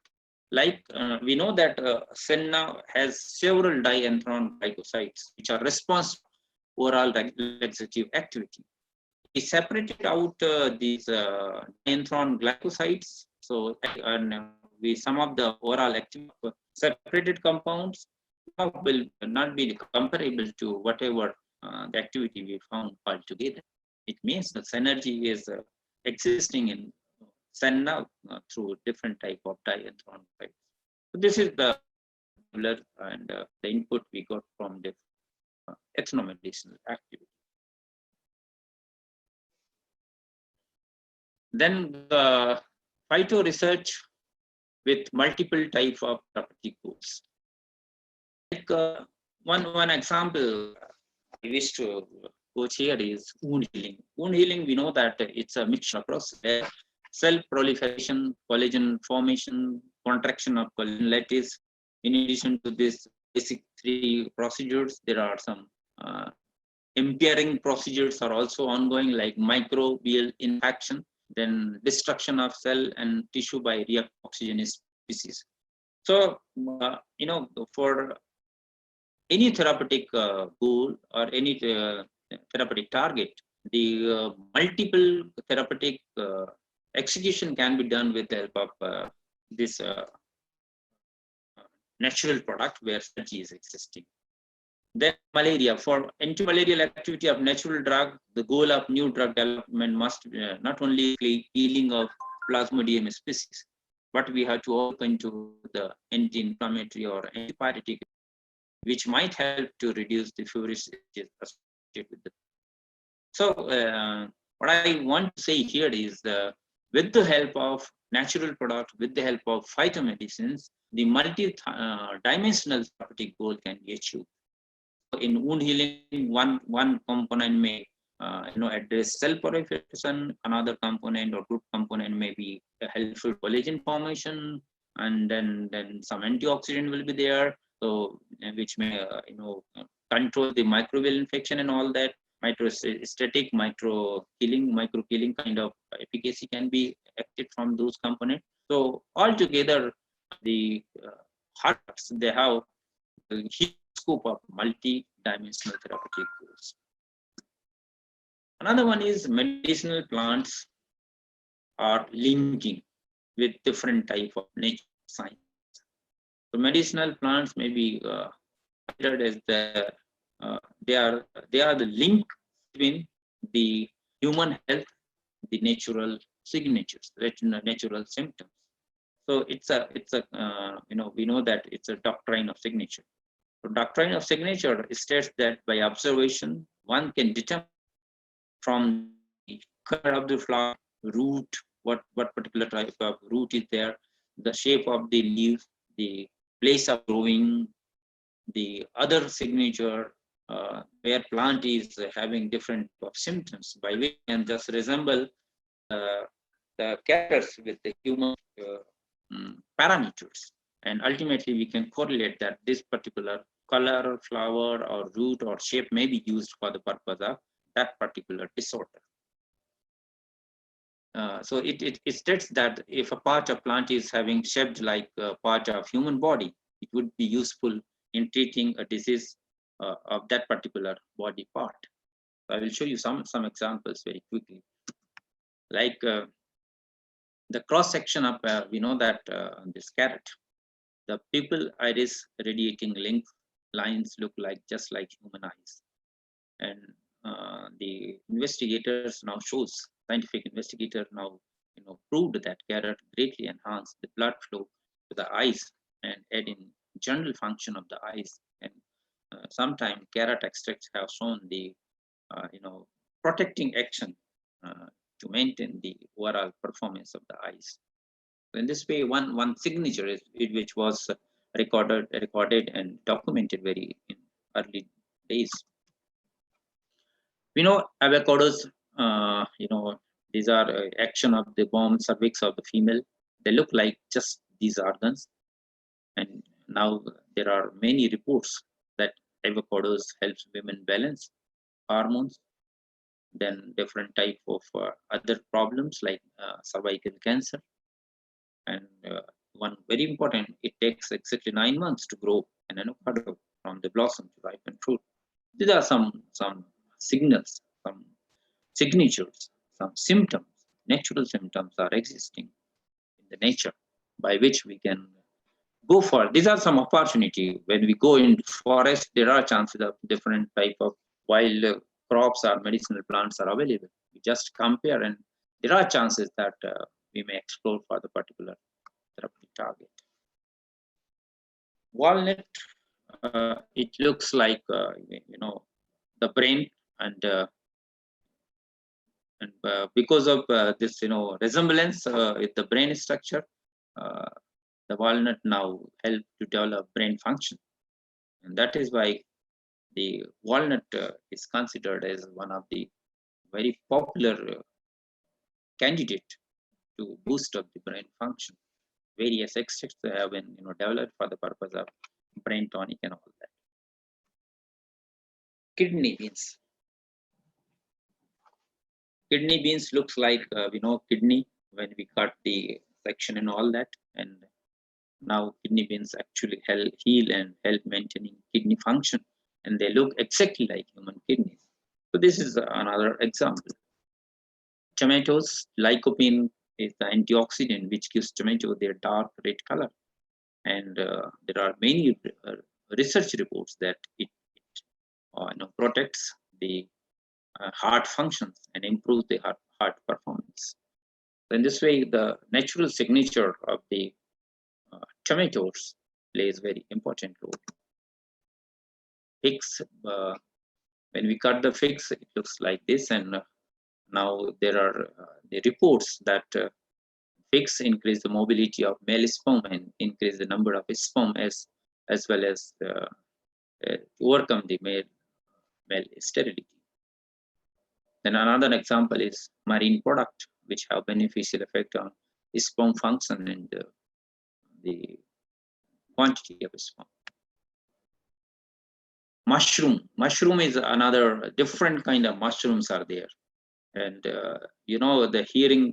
Like we know that senna has several dianthron glycosides which are responsible for oral laxative activity. We separated out these dianthron glycosides. So some of the oral active separated compounds will not be comparable to whatever the activity we found altogether. It means the synergy is existing in senna through different type of dianthron. So this is the and the input we got from the ethnomedicinal activity. Then the phyto research with multiple type of therapeutic goals. Like one example I wish to quote here is wound healing. Wound healing, we know that it's a mixture process. Cell proliferation, collagen formation, contraction of collagen lattice. In addition to this basic three procedures, there are some impairing procedures are also ongoing, like microbial infection, then destruction of cell and tissue by reactive oxygenase species. So for any therapeutic goal or any therapeutic target, the multiple therapeutic execution can be done with the help of this natural product where synergy is existing. Then malaria, for anti-malarial activity of natural drug, the goal of new drug development must not only healing of Plasmodium species, but we have to open to the anti-inflammatory or antipyretic, which might help to reduce the feverish associated with it. So what I want to say here is with the help of natural product, with the help of phytomedicines, the multi-dimensional therapeutic goal can be achieved. In wound healing, one component may address cell proliferation, another component or group component may be a helpful collagen formation, and then some antioxidant will be there, so which may control the microbial infection and all that. Microstatic, micro killing kind of efficacy can be acted from those components. So altogether, the hearts they have the huge scope of multi-dimensional therapeutic goals. Another one is medicinal plants are linking with different type of nature science. So medicinal plants may be considered as they are the link between the human health, the natural signatures, natural symptoms. So it's a we know that it's a doctrine of signature. So doctrine of signature states that by observation one can determine from the color of the flower, root, what particular type of root is there, the shape of the leaf, the place of growing, the other signature where plant is having different of symptoms, by which can just resemble the characters with the human parameters, and ultimately we can correlate that this particular color, flower, or root or shape may be used for the purpose of that particular disorder. So it states that if a part of plant is having shaped like a part of human body, it would be useful in treating a disease of that particular body part. So I will show you some examples very quickly. Like the cross section of we know that this carrot, the pupil iris radiating lines look like just like human eyes, and the investigators now shows, scientific investigator now proved that carrot greatly enhanced the blood flow to the eyes and aid in general function of the eyes. And sometimes carrot extracts have shown the protecting action to maintain the overall performance of the eyes. So in this way, one signature is which was recorded and documented very in early days. We know avocados, these are action of the womb cervix of the female. They look like just these organs. And now there are many reports that avocados helps women balance hormones, then different type of other problems like cervical cancer. And one very important, it takes exactly 9 months to grow an avocado from the blossom to ripen fruit. These are some signals, some signatures, some symptoms, natural symptoms are existing in the nature by which we can go for. These are some opportunity. When we go in forest, there are chances of different type of wild crops or medicinal plants are available. We just compare, and there are chances that we may explore for the particular therapeutic target. Walnut, it looks like the brain, and because of this resemblance with the brain structure, the walnut now help to develop brain function, and that is why the walnut is considered as one of the very popular candidate to boost up the brain function. Various extracts have been developed for the purpose of brain tonic and all that. Kidney beans. Kidney beans looks like kidney when we cut the section and all that, and now kidney beans actually help heal and help maintaining kidney function, and they look exactly like human kidneys. So this is another example. Tomatoes, lycopene is the antioxidant which gives tomato their dark red color, and there are many research reports that it protects the heart functions and improves the heart performance. So in this way, the natural signature of the tomatoes plays very important role. Figs, when we cut the figs, it looks like this, and now there are the reports that figs increase the mobility of male sperm and increase the number of sperm as well as to overcome the male sterility. Then another example is marine product, which have beneficial effect on sperm function and the quantity of sperm. Mushroom is another different kind of mushrooms are there, and the hearing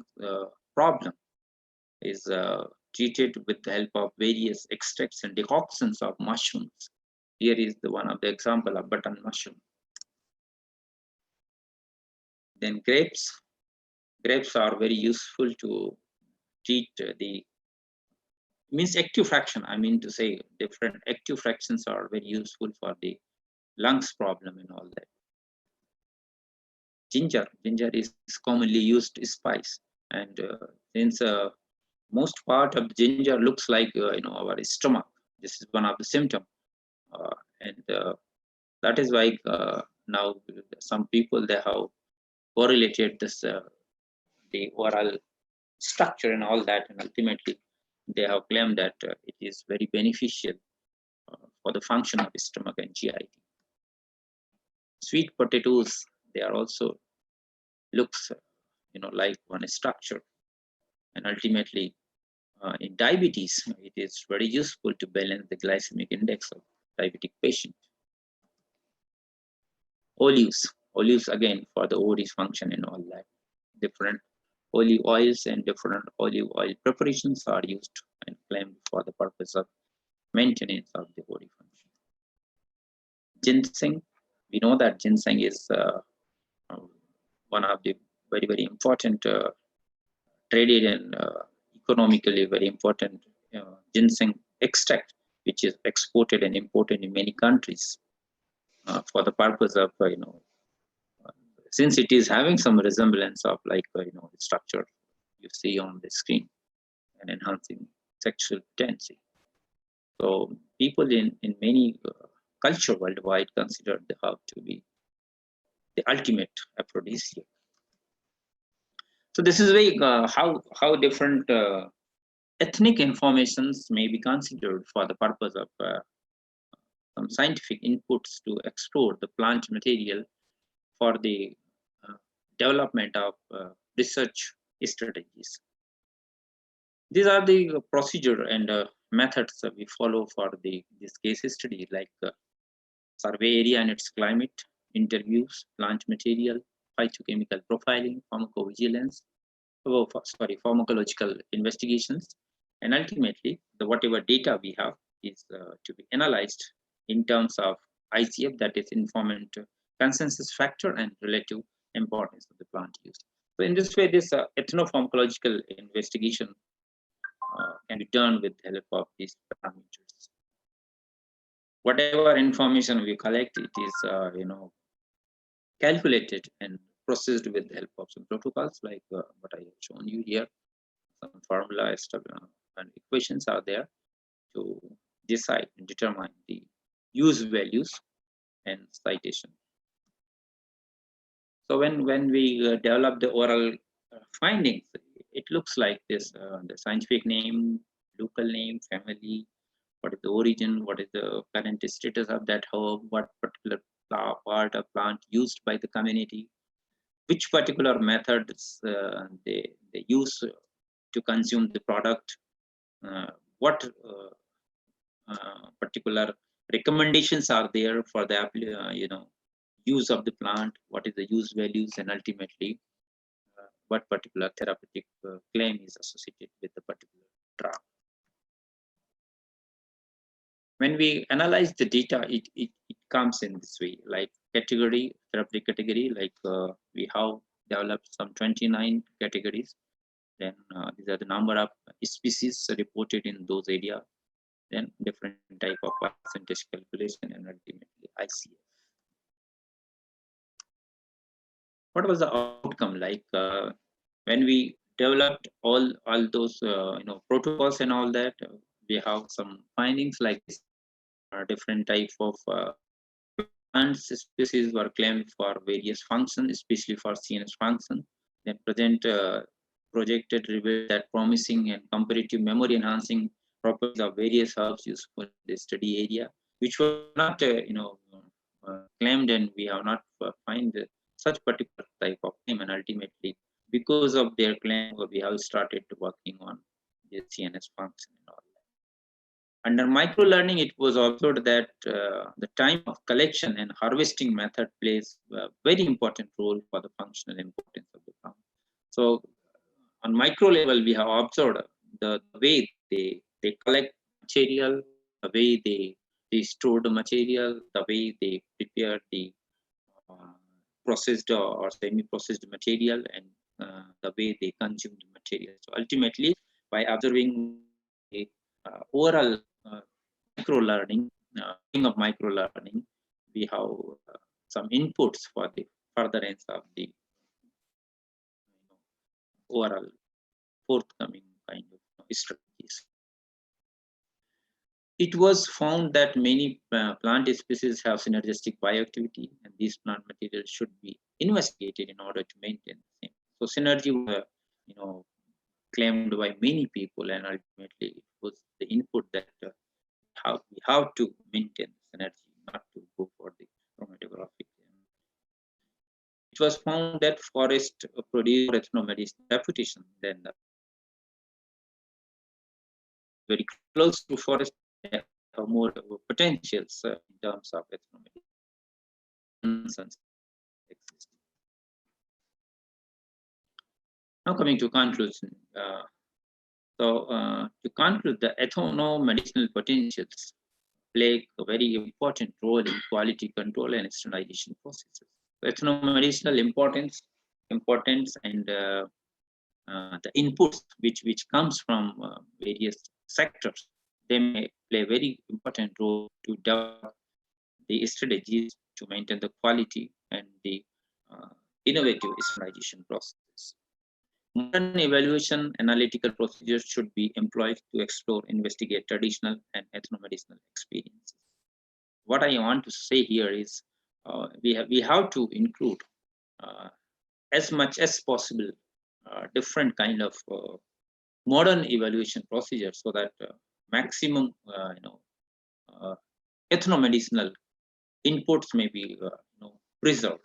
problem is treated with the help of various extracts and decoctions of mushrooms. Here is the one of the example of button mushroom. Then grapes. Grapes are very useful to treat the means active fraction. I mean to say different active fractions are very useful for the lungs problem and all that. Ginger is commonly used spice, and since most part of the ginger looks like our stomach, this is one of the symptom, and that is why now some people they have correlated this the oral structure and all that, and ultimately they have claimed that it is very beneficial for the function of the stomach and GIT. Sweet potatoes, they are also looks like one structure, and ultimately in diabetes it is very useful to balance the glycemic index of diabetic patient. Olives again for the ovaries function and all that. Different olive oils and different olive oil preparations are used and claimed for the purpose of maintenance of the body function. Ginseng, we know that ginseng is one of the very important traded and economically very important ginseng extract, which is exported and imported in many countries for the purpose of since it is having some resemblance of like the structure you see on the screen and enhancing sexual potency. So people in many culture worldwide consider the herb to be the ultimate aphrodisiac. So this is very how different ethnic informations may be considered for the purpose of some scientific inputs to explore the plant material for the development of research strategies. These are the procedure and methods that we follow for this case study, like survey area and its climate, interviews, plant material, phytochemical profiling, pharmacovigilance, pharmacological investigations, and ultimately the whatever data we have is to be analyzed in terms of ICF, that is informant consensus factor and relative importance of the plant use. So in this way, this ethnopharmacological investigation can be done with the help of these parameters. Whatever information we collect, it is calculated and processed with the help of some protocols like what I have shown you here. Some formula and equations are there to decide and determine the use values and citation. So when we develop the oral findings, it looks like this: the scientific name, local name, family, what is the origin, what is the current status of that herb, what particular part of plant used by the community, which particular methods they use to consume the product, what particular recommendations are there for the use of the plant, what is the use values, and ultimately what particular therapeutic claim is associated with the particular drug. When we analyze the data, it comes in this way, like category, therapeutic category, like we have developed some 29 categories. Then these are the number of species reported in those areas. Then different type of percentage calculation and ultimately ICF. What was the outcome like when we developed all those protocols and all that? We have some findings like this. Different type of plants species were claimed for various functions, especially for CNS function. Then projected revealed that promising and comparative memory enhancing properties of various herbs useful in the study area, which were not claimed, and we have not find such particular type of claim. And ultimately, because of their claim, we have started working on the CNS function and all. Under microlearning, it was observed that the time of collection and harvesting method plays a very important role for the functional importance of the plant. So on micro level, we have observed the way they collect material, the way they the stored material, the way they prepare the processed or semi-processed material, and the way they consume the material. So ultimately, by observing the overall micro-learning, of micro-learning, we have some inputs for the furtherance of the overall forthcoming kind of strategies. It was found that many plant species have synergistic bioactivity, and these plant materials should be investigated in order to maintain the same. So synergy was, claimed by many people, and ultimately it was the input that we have to maintain synergy, not to go for the chromatographic. It was found that forest produce ethnomedicinal reputation, then very close to forest have more potentials in terms of ethnomedicine. Now coming to conclusion. To conclude, the ethnomedicinal potentials play a very important role in quality control and standardization processes. Ethnomedicinal importance and the inputs which comes from various sectors, they may play a very important role to develop the strategies to maintain the quality and the innovative standardization processes. Modern evaluation analytical procedures should be employed to explore, investigate traditional and ethnomedicinal experiences. What I want to say here is we have to include as much as possible different kind of modern evaluation procedures, so that maximum ethnomedicinal inputs may be preserved.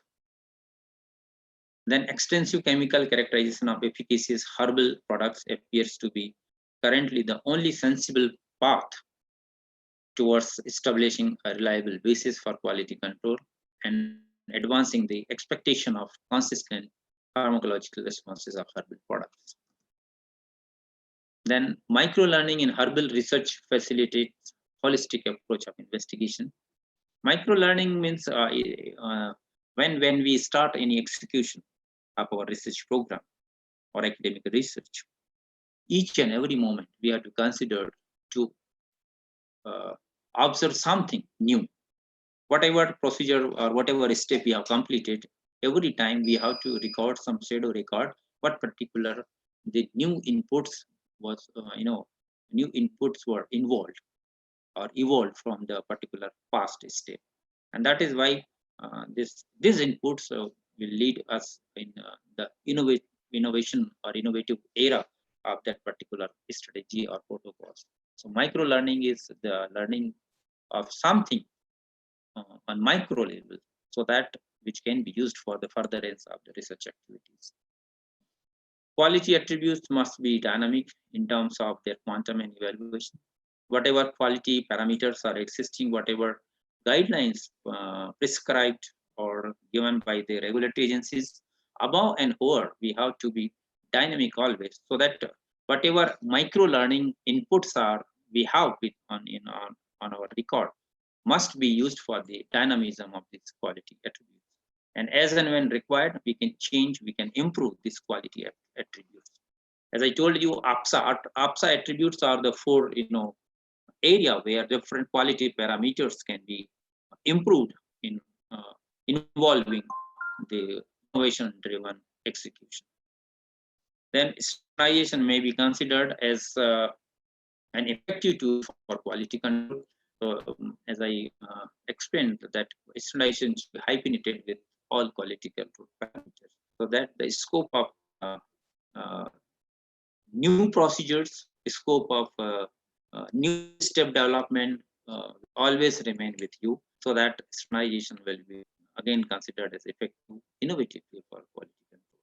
Then extensive chemical characterization of efficacious herbal products appears to be currently the only sensible path towards establishing a reliable basis for quality control and advancing the expectation of consistent pharmacological responses of herbal products. Then micro-learning in herbal research facilitates holistic approach of investigation. Micro-learning means when we start any execution of our research program or academic research, each and every moment we have to consider to observe something new. Whatever procedure or whatever step we have completed, every time we have to record some shadow record what particular the new inputs was, new inputs were involved or evolved from the particular past step. And that is why these inputs will lead us in the innovation or innovative era of that particular strategy or protocols. So micro learning is the learning of something on micro level, so that which can be used for the furtherance of the research activities. Quality attributes must be dynamic in terms of their quantum and evaluation. Whatever quality parameters are existing, whatever guidelines prescribed or given by the regulatory agencies, above and over, we have to be dynamic always, so that whatever micro learning inputs are we have on our record must be used for the dynamism of these quality attributes. And as and when required, we can change, we can improve these quality attributes. As I told you, APSA attributes are the four area where different quality parameters can be improved in involving the innovation-driven execution. Then standardization may be considered as an effective tool for quality control. So, as I explained, that standardization should be high penetrated with all quality control parameters, so that the scope of new procedures, scope of new step development always remain with you, so that standardization will be again considered as effective, innovative tool for quality control.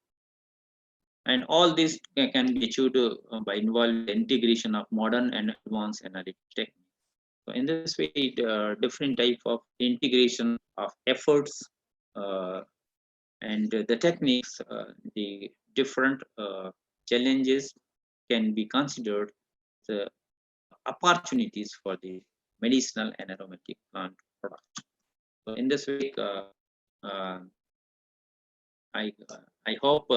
And all this can be achieved by involving the integration of modern and advanced analytic techniques. So in this way, different type of integration of efforts and the techniques, the different challenges can be considered the opportunities for the medicinal and aromatic plant product. So in this way, I hope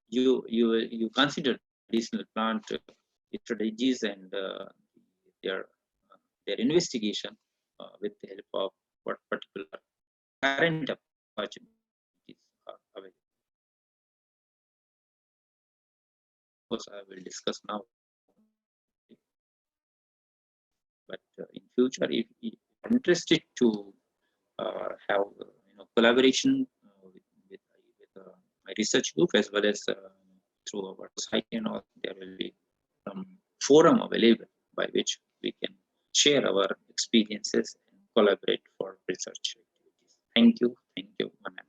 you consider medicinal plant strategies and their investigation with the help of what particular current opportunities are available. Of course, I will discuss now, but in future, if you are interested to have collaboration with my research group as well as through our site and all, there will be some forum available by which we can share our experiences and collaborate for research activities. Thank you, Manan.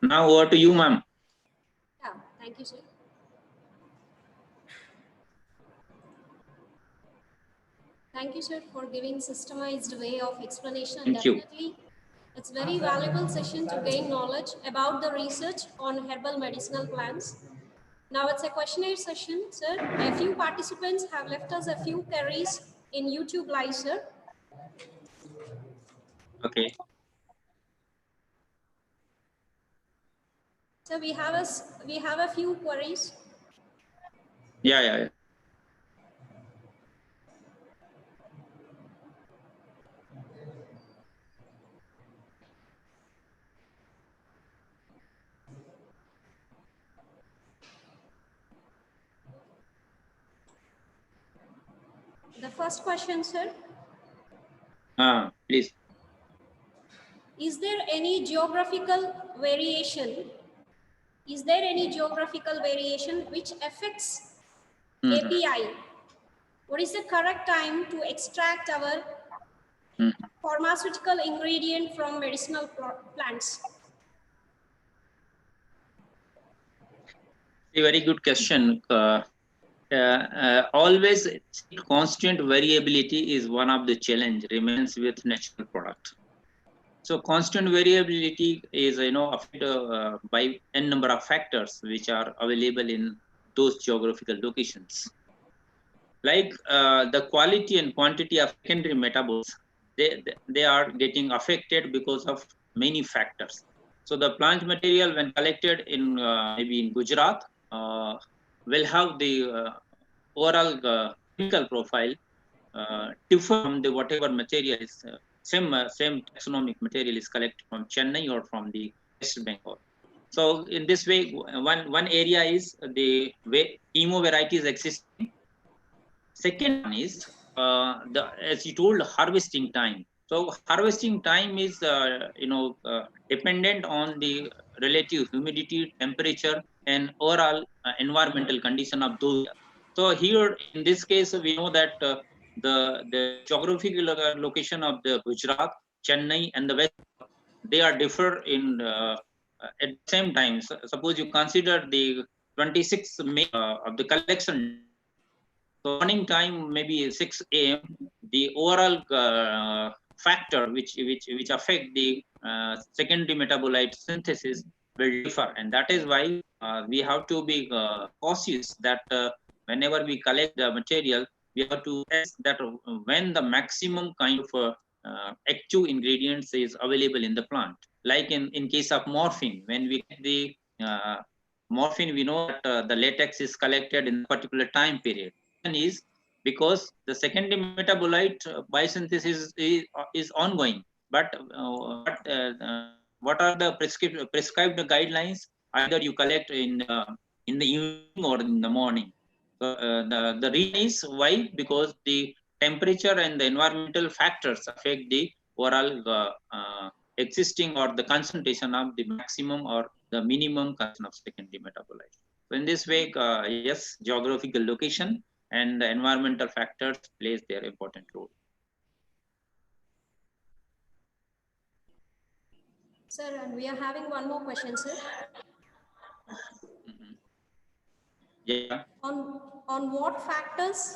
Now over to you, ma'am. Yeah, thank you, sir. Thank you, sir, for giving systemized way of explanation. Thank you. Definitely, it's very valuable session to gain knowledge about the research on herbal medicinal plants. Now it's a questionnaire session, sir. A few participants have left us a few queries in YouTube Live, sir. Okay. So we have a few queries. Yeah. The first question, sir. Please. Is there any geographical variation? Is there any geographical variation which affects API? What is the correct time to extract our pharmaceutical ingredient from medicinal plants? A very good question. Always constant variability is one of the challenge remains with natural product. So constant variability is affected by n number of factors which are available in those geographical locations. Like the quality and quantity of secondary metabolites, they are getting affected because of many factors. So the plant material when collected in maybe in Gujarat will have the overall chemical profile differ from the whatever material is same taxonomic material is collected from Chennai or from the West Bengal. So in this way, one area is the way chemo varieties existing. Second one is as you told, harvesting time. So harvesting time is dependent on the relative humidity, temperature, and overall environmental condition of those. So here in this case, we know that the geographical location of the Gujarat, Chennai, and the West, they are differ in at the same time. So, suppose you consider the 26th May of the collection. So morning time, maybe 6 a.m. The overall factor which affect the secondary metabolite synthesis will differ, and that is why we have to be cautious that whenever we collect the material, we have to test that when the maximum kind of active ingredients is available in the plant. Like in case of morphine, when we get the morphine, we know that the latex is collected in a particular time period. Is because the secondary metabolite biosynthesis is ongoing, but what are the prescribed guidelines? Either you collect in the evening or in the morning. So the reason is why, because the temperature and the environmental factors affect the overall existing or the concentration of the maximum or the minimum concentration of secondary metabolite. So in this way, yes, geographical location and the environmental factors plays their important role. Sir, and we are having one more question, sir. Yeah. On what factors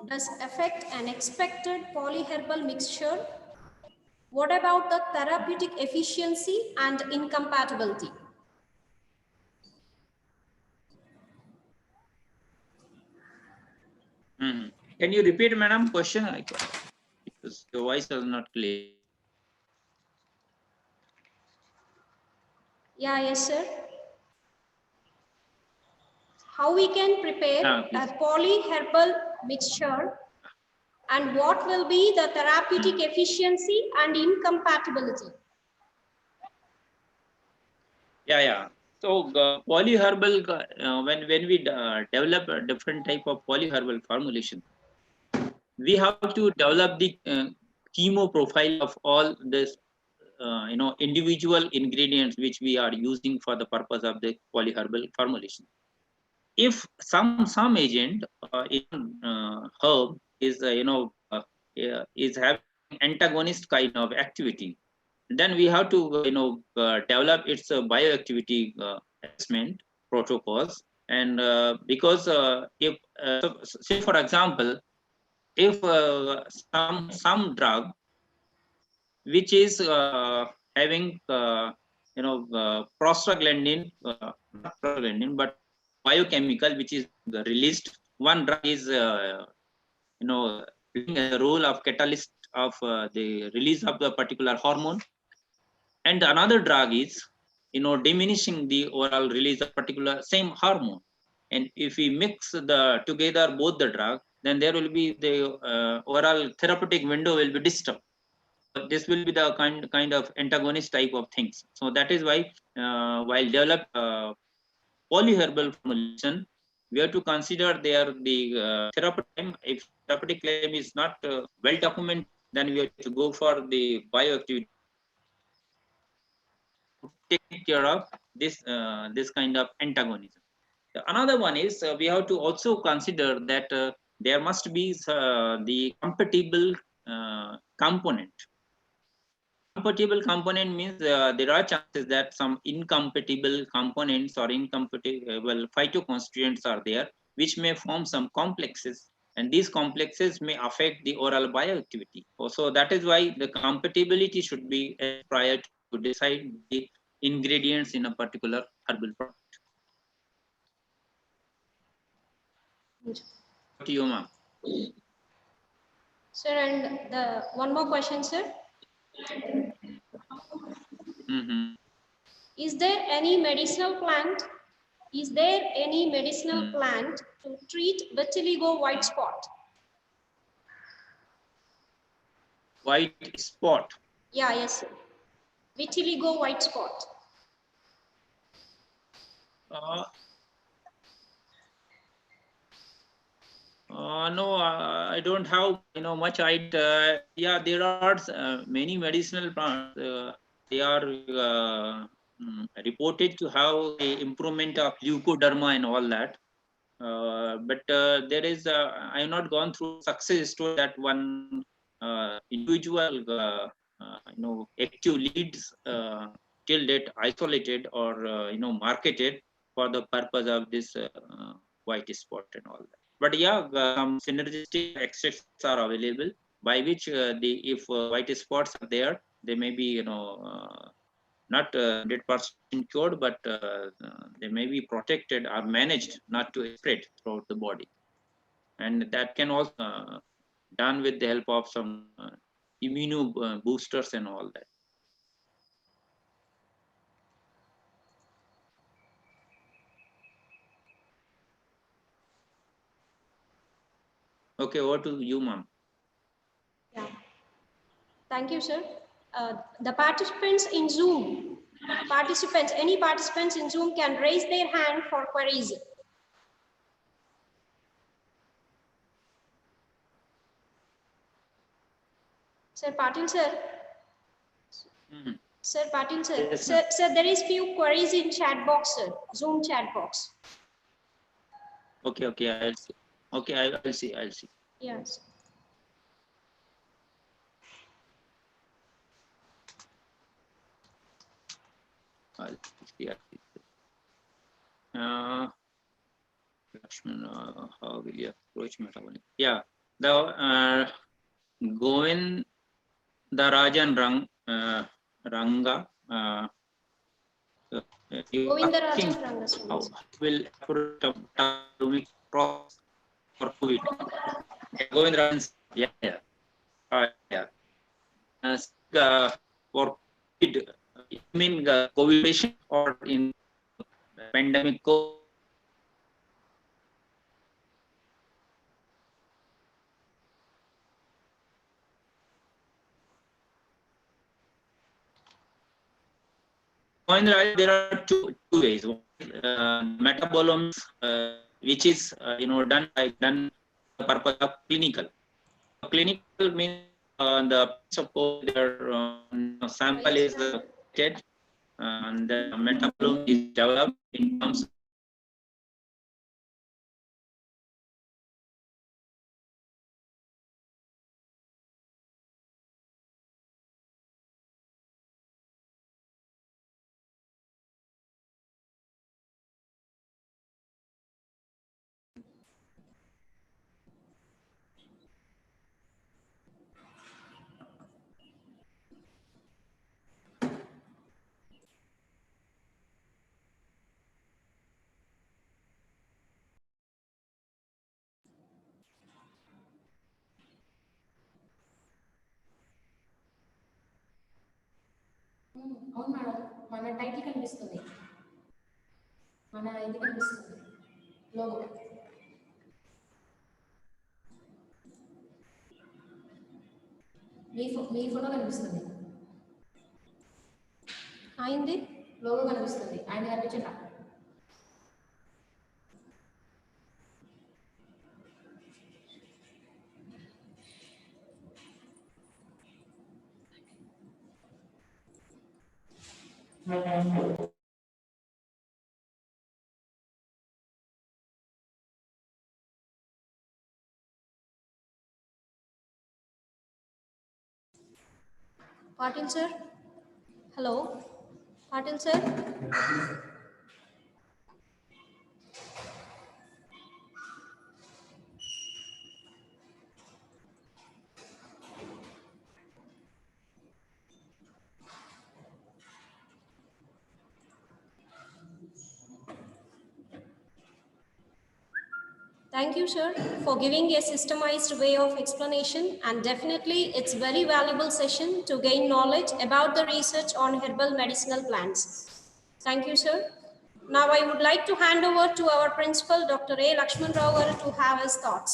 does affect an expected polyherbal mixture? What about the therapeutic efficiency and incompatibility? Can you repeat, madam, question? Because your voice was not clear. Yeah, yes, sir. How we can prepare a polyherbal mixture and what will be the therapeutic efficiency and incompatibility? Yeah. So polyherbal, when we develop a different type of polyherbal formulation, we have to develop the chemo profile of all this, individual ingredients which we are using for the purpose of the polyherbal formulation. If some agent in herb is is having antagonist kind of activity, then we have to develop its bioactivity assessment protocols. And because if say for example, if some drug which is having prostaglandin, not prostaglandin, but biochemical which is released. One drug is playing a role of catalyst of the release of the particular hormone, and another drug is diminishing the overall release of particular same hormone. And if we mix the together both the drug, then there will be the overall therapeutic window will be disturbed. This will be the kind of antagonist type of things. So that is why while develop polyherbal formulation, we have to consider there the therapeutic claim. If therapeutic claim is not well documented, then we have to go for the bioactivity, take care of this kind of antagonism. Another one is we have to also consider that there must be the compatible component. Compatible component means there are chances that some incompatible components or incompatible phytoconstituents are there, which may form some complexes, and these complexes may affect the oral bioactivity. So that is why the compatibility should be prior to decide the ingredients in a particular herbal product. To you, ma'am. Sir, and the one more question, sir. Is there any medicinal plant? Is there any medicinal plant to treat vitiligo white spot? White spot. Yeah, yes, sir. Vitiligo white spot. No, I don't have much idea. Yeah, there are many medicinal plants. They are reported to have a improvement of leukoderma and all that. But there is I have not gone through success story that one individual active leads till date isolated or marketed for the purpose of this white spot and all that. But yeah, some synergistic extracts are available by which if white spots are there, they may be not 100% cured, but they may be protected or managed not to spread throughout the body. And that can also done with the help of some immuno boosters and all that. Okay, over to you, ma'am. Yeah. Thank you, sir. The participants in Zoom, any participants in Zoom can raise their hand for queries. Sir Patil, sir. Sir Patil, sir. Yes, sir, there is few queries in chat box, sir. Zoom chat box. Okay, I'll see. Okay, I'll see. Yes. How will you approach metabolic? Yeah, the Govindarajan Ranga. You asking how will approach metabolomic process for COVID? Govindarajan, yeah. Yeah. For COVID, you mean COVID patient or in pandemic COVID? There are two ways. One, metabolomics, which is done the purpose of clinical. Clinical means the suppose their sample is collected and the metabolome is developed in terms of అవును madam, మన title కనిపిస్తుంది, మన ఇది కనిపిస్తుంది, logo. మీ photo కనిపిస్తుంది, అయింది logo కనిపిస్తుంది, ఆయన కనిపించట. Patil sir? Hello? Patil sir? Thank you, sir, for giving a systemized way of explanation, and definitely it's very valuable session to gain knowledge about the research on herbal medicinal plants. Thank you, sir. Now I would like to hand over to our principal, Dr. A. Lakshman Rao, to have his thoughts.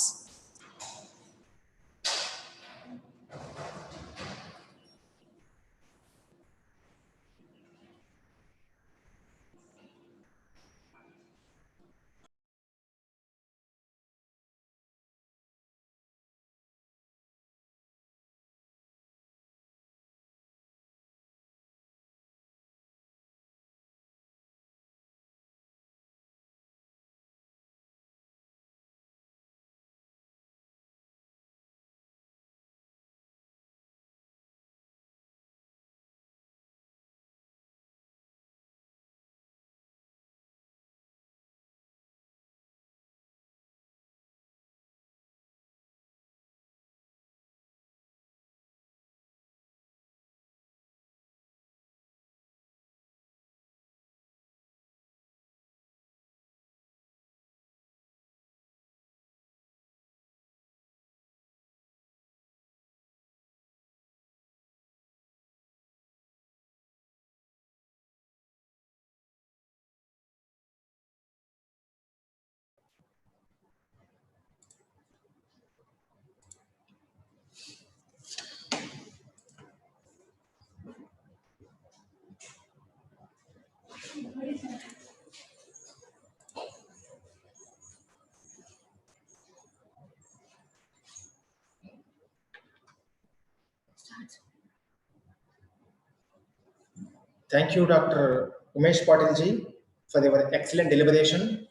Thank you, Dr. Umesh Patilji, for your excellent deliberation.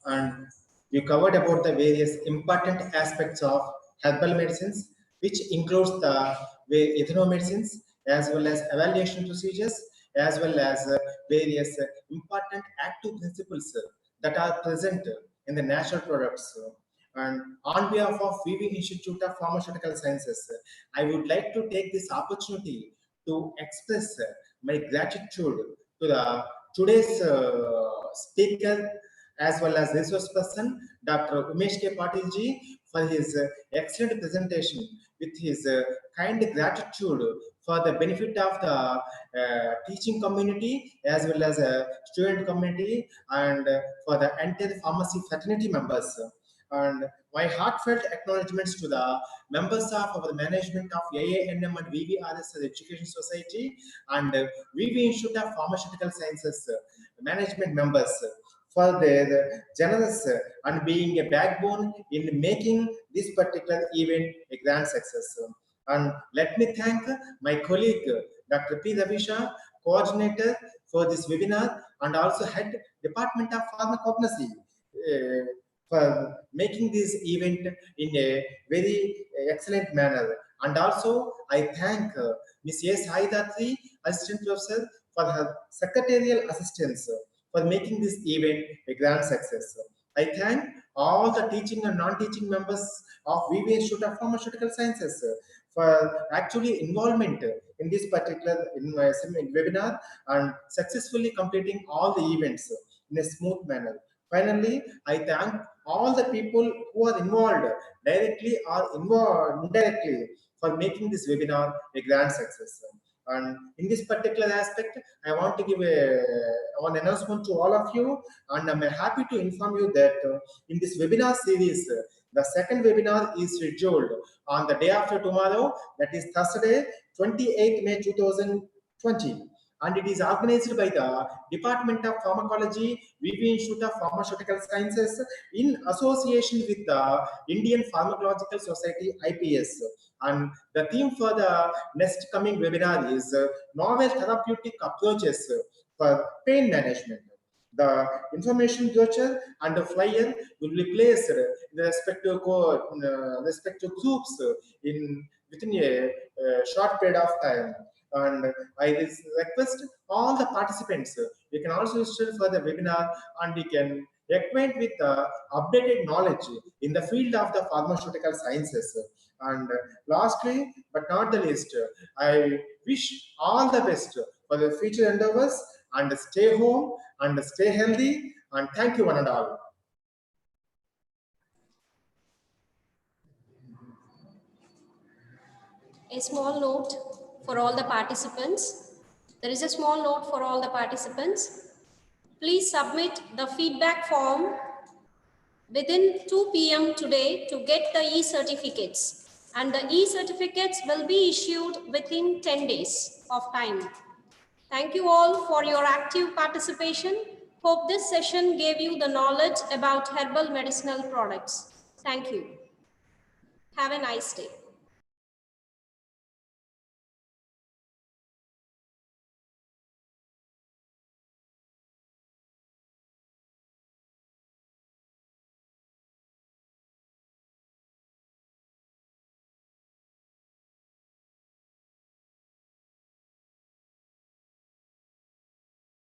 And you covered about the various important aspects of herbal medicines, which includes the ethnomedicines as well as evaluation procedures as well as various important active principles that are present in the natural products. And on behalf of VV Institute of Pharmaceutical Sciences, I would like to take this opportunity to express my gratitude to the today's speaker as well as resource person, Dr. Umesh K. Patil ji, for his excellent presentation with his kind gratitude for the benefit of the teaching community as well as student community and for the entire pharmacy fraternity members. And my heartfelt acknowledgements to the members of our management of AANM and VVRS Education Society and VV Institute of Pharmaceutical Sciences management members for their generous and being a backbone in making this particular event a grand success. And let me thank my colleague, Dr. P. Ravisha, coordinator for this webinar and also head Department of Pharmacognosy for making this event in a very excellent manner. And also, I thank Ms. S. Haidatri, Assistant Professor, for her secretarial assistance for making this event a grand success. I thank all the teaching and non-teaching members of VV Institute of Pharmaceutical Sciences for actually involvement in this particular webinar and successfully completing all the events in a smooth manner. Finally, I thank all the people who are involved directly or indirectly for making this webinar a grand success. And in this particular aspect, I want to give one announcement to all of you, and I'm happy to inform you that in this webinar series, the second webinar is scheduled on the day after tomorrow, that is Thursday, 28 May 2020. And it is organized by the Department of Pharmacology, VV Institute of Pharmaceutical Sciences, in association with the Indian Pharmacological Society, IPS. And the theme for the next coming webinar is novel therapeutic approaches for pain management. The information brochure and the flyer will be placed in the respective groups within a short period of time. And I request all the participants, you can also register for the webinar and you can acquaint with the updated knowledge in the field of the pharmaceutical sciences. And lastly, but not the least, I wish all the best for the future endeavors and stay home and stay healthy. And thank you one and all. A small note for all the participants. There is a small note for all the participants. Please submit the feedback form within 2 p.m. today to get the e-certificates. And the e-certificates will be issued within 10 days of time. Thank you all for your active participation. Hope this session gave you the knowledge about herbal medicinal products. Thank you. Have a nice day.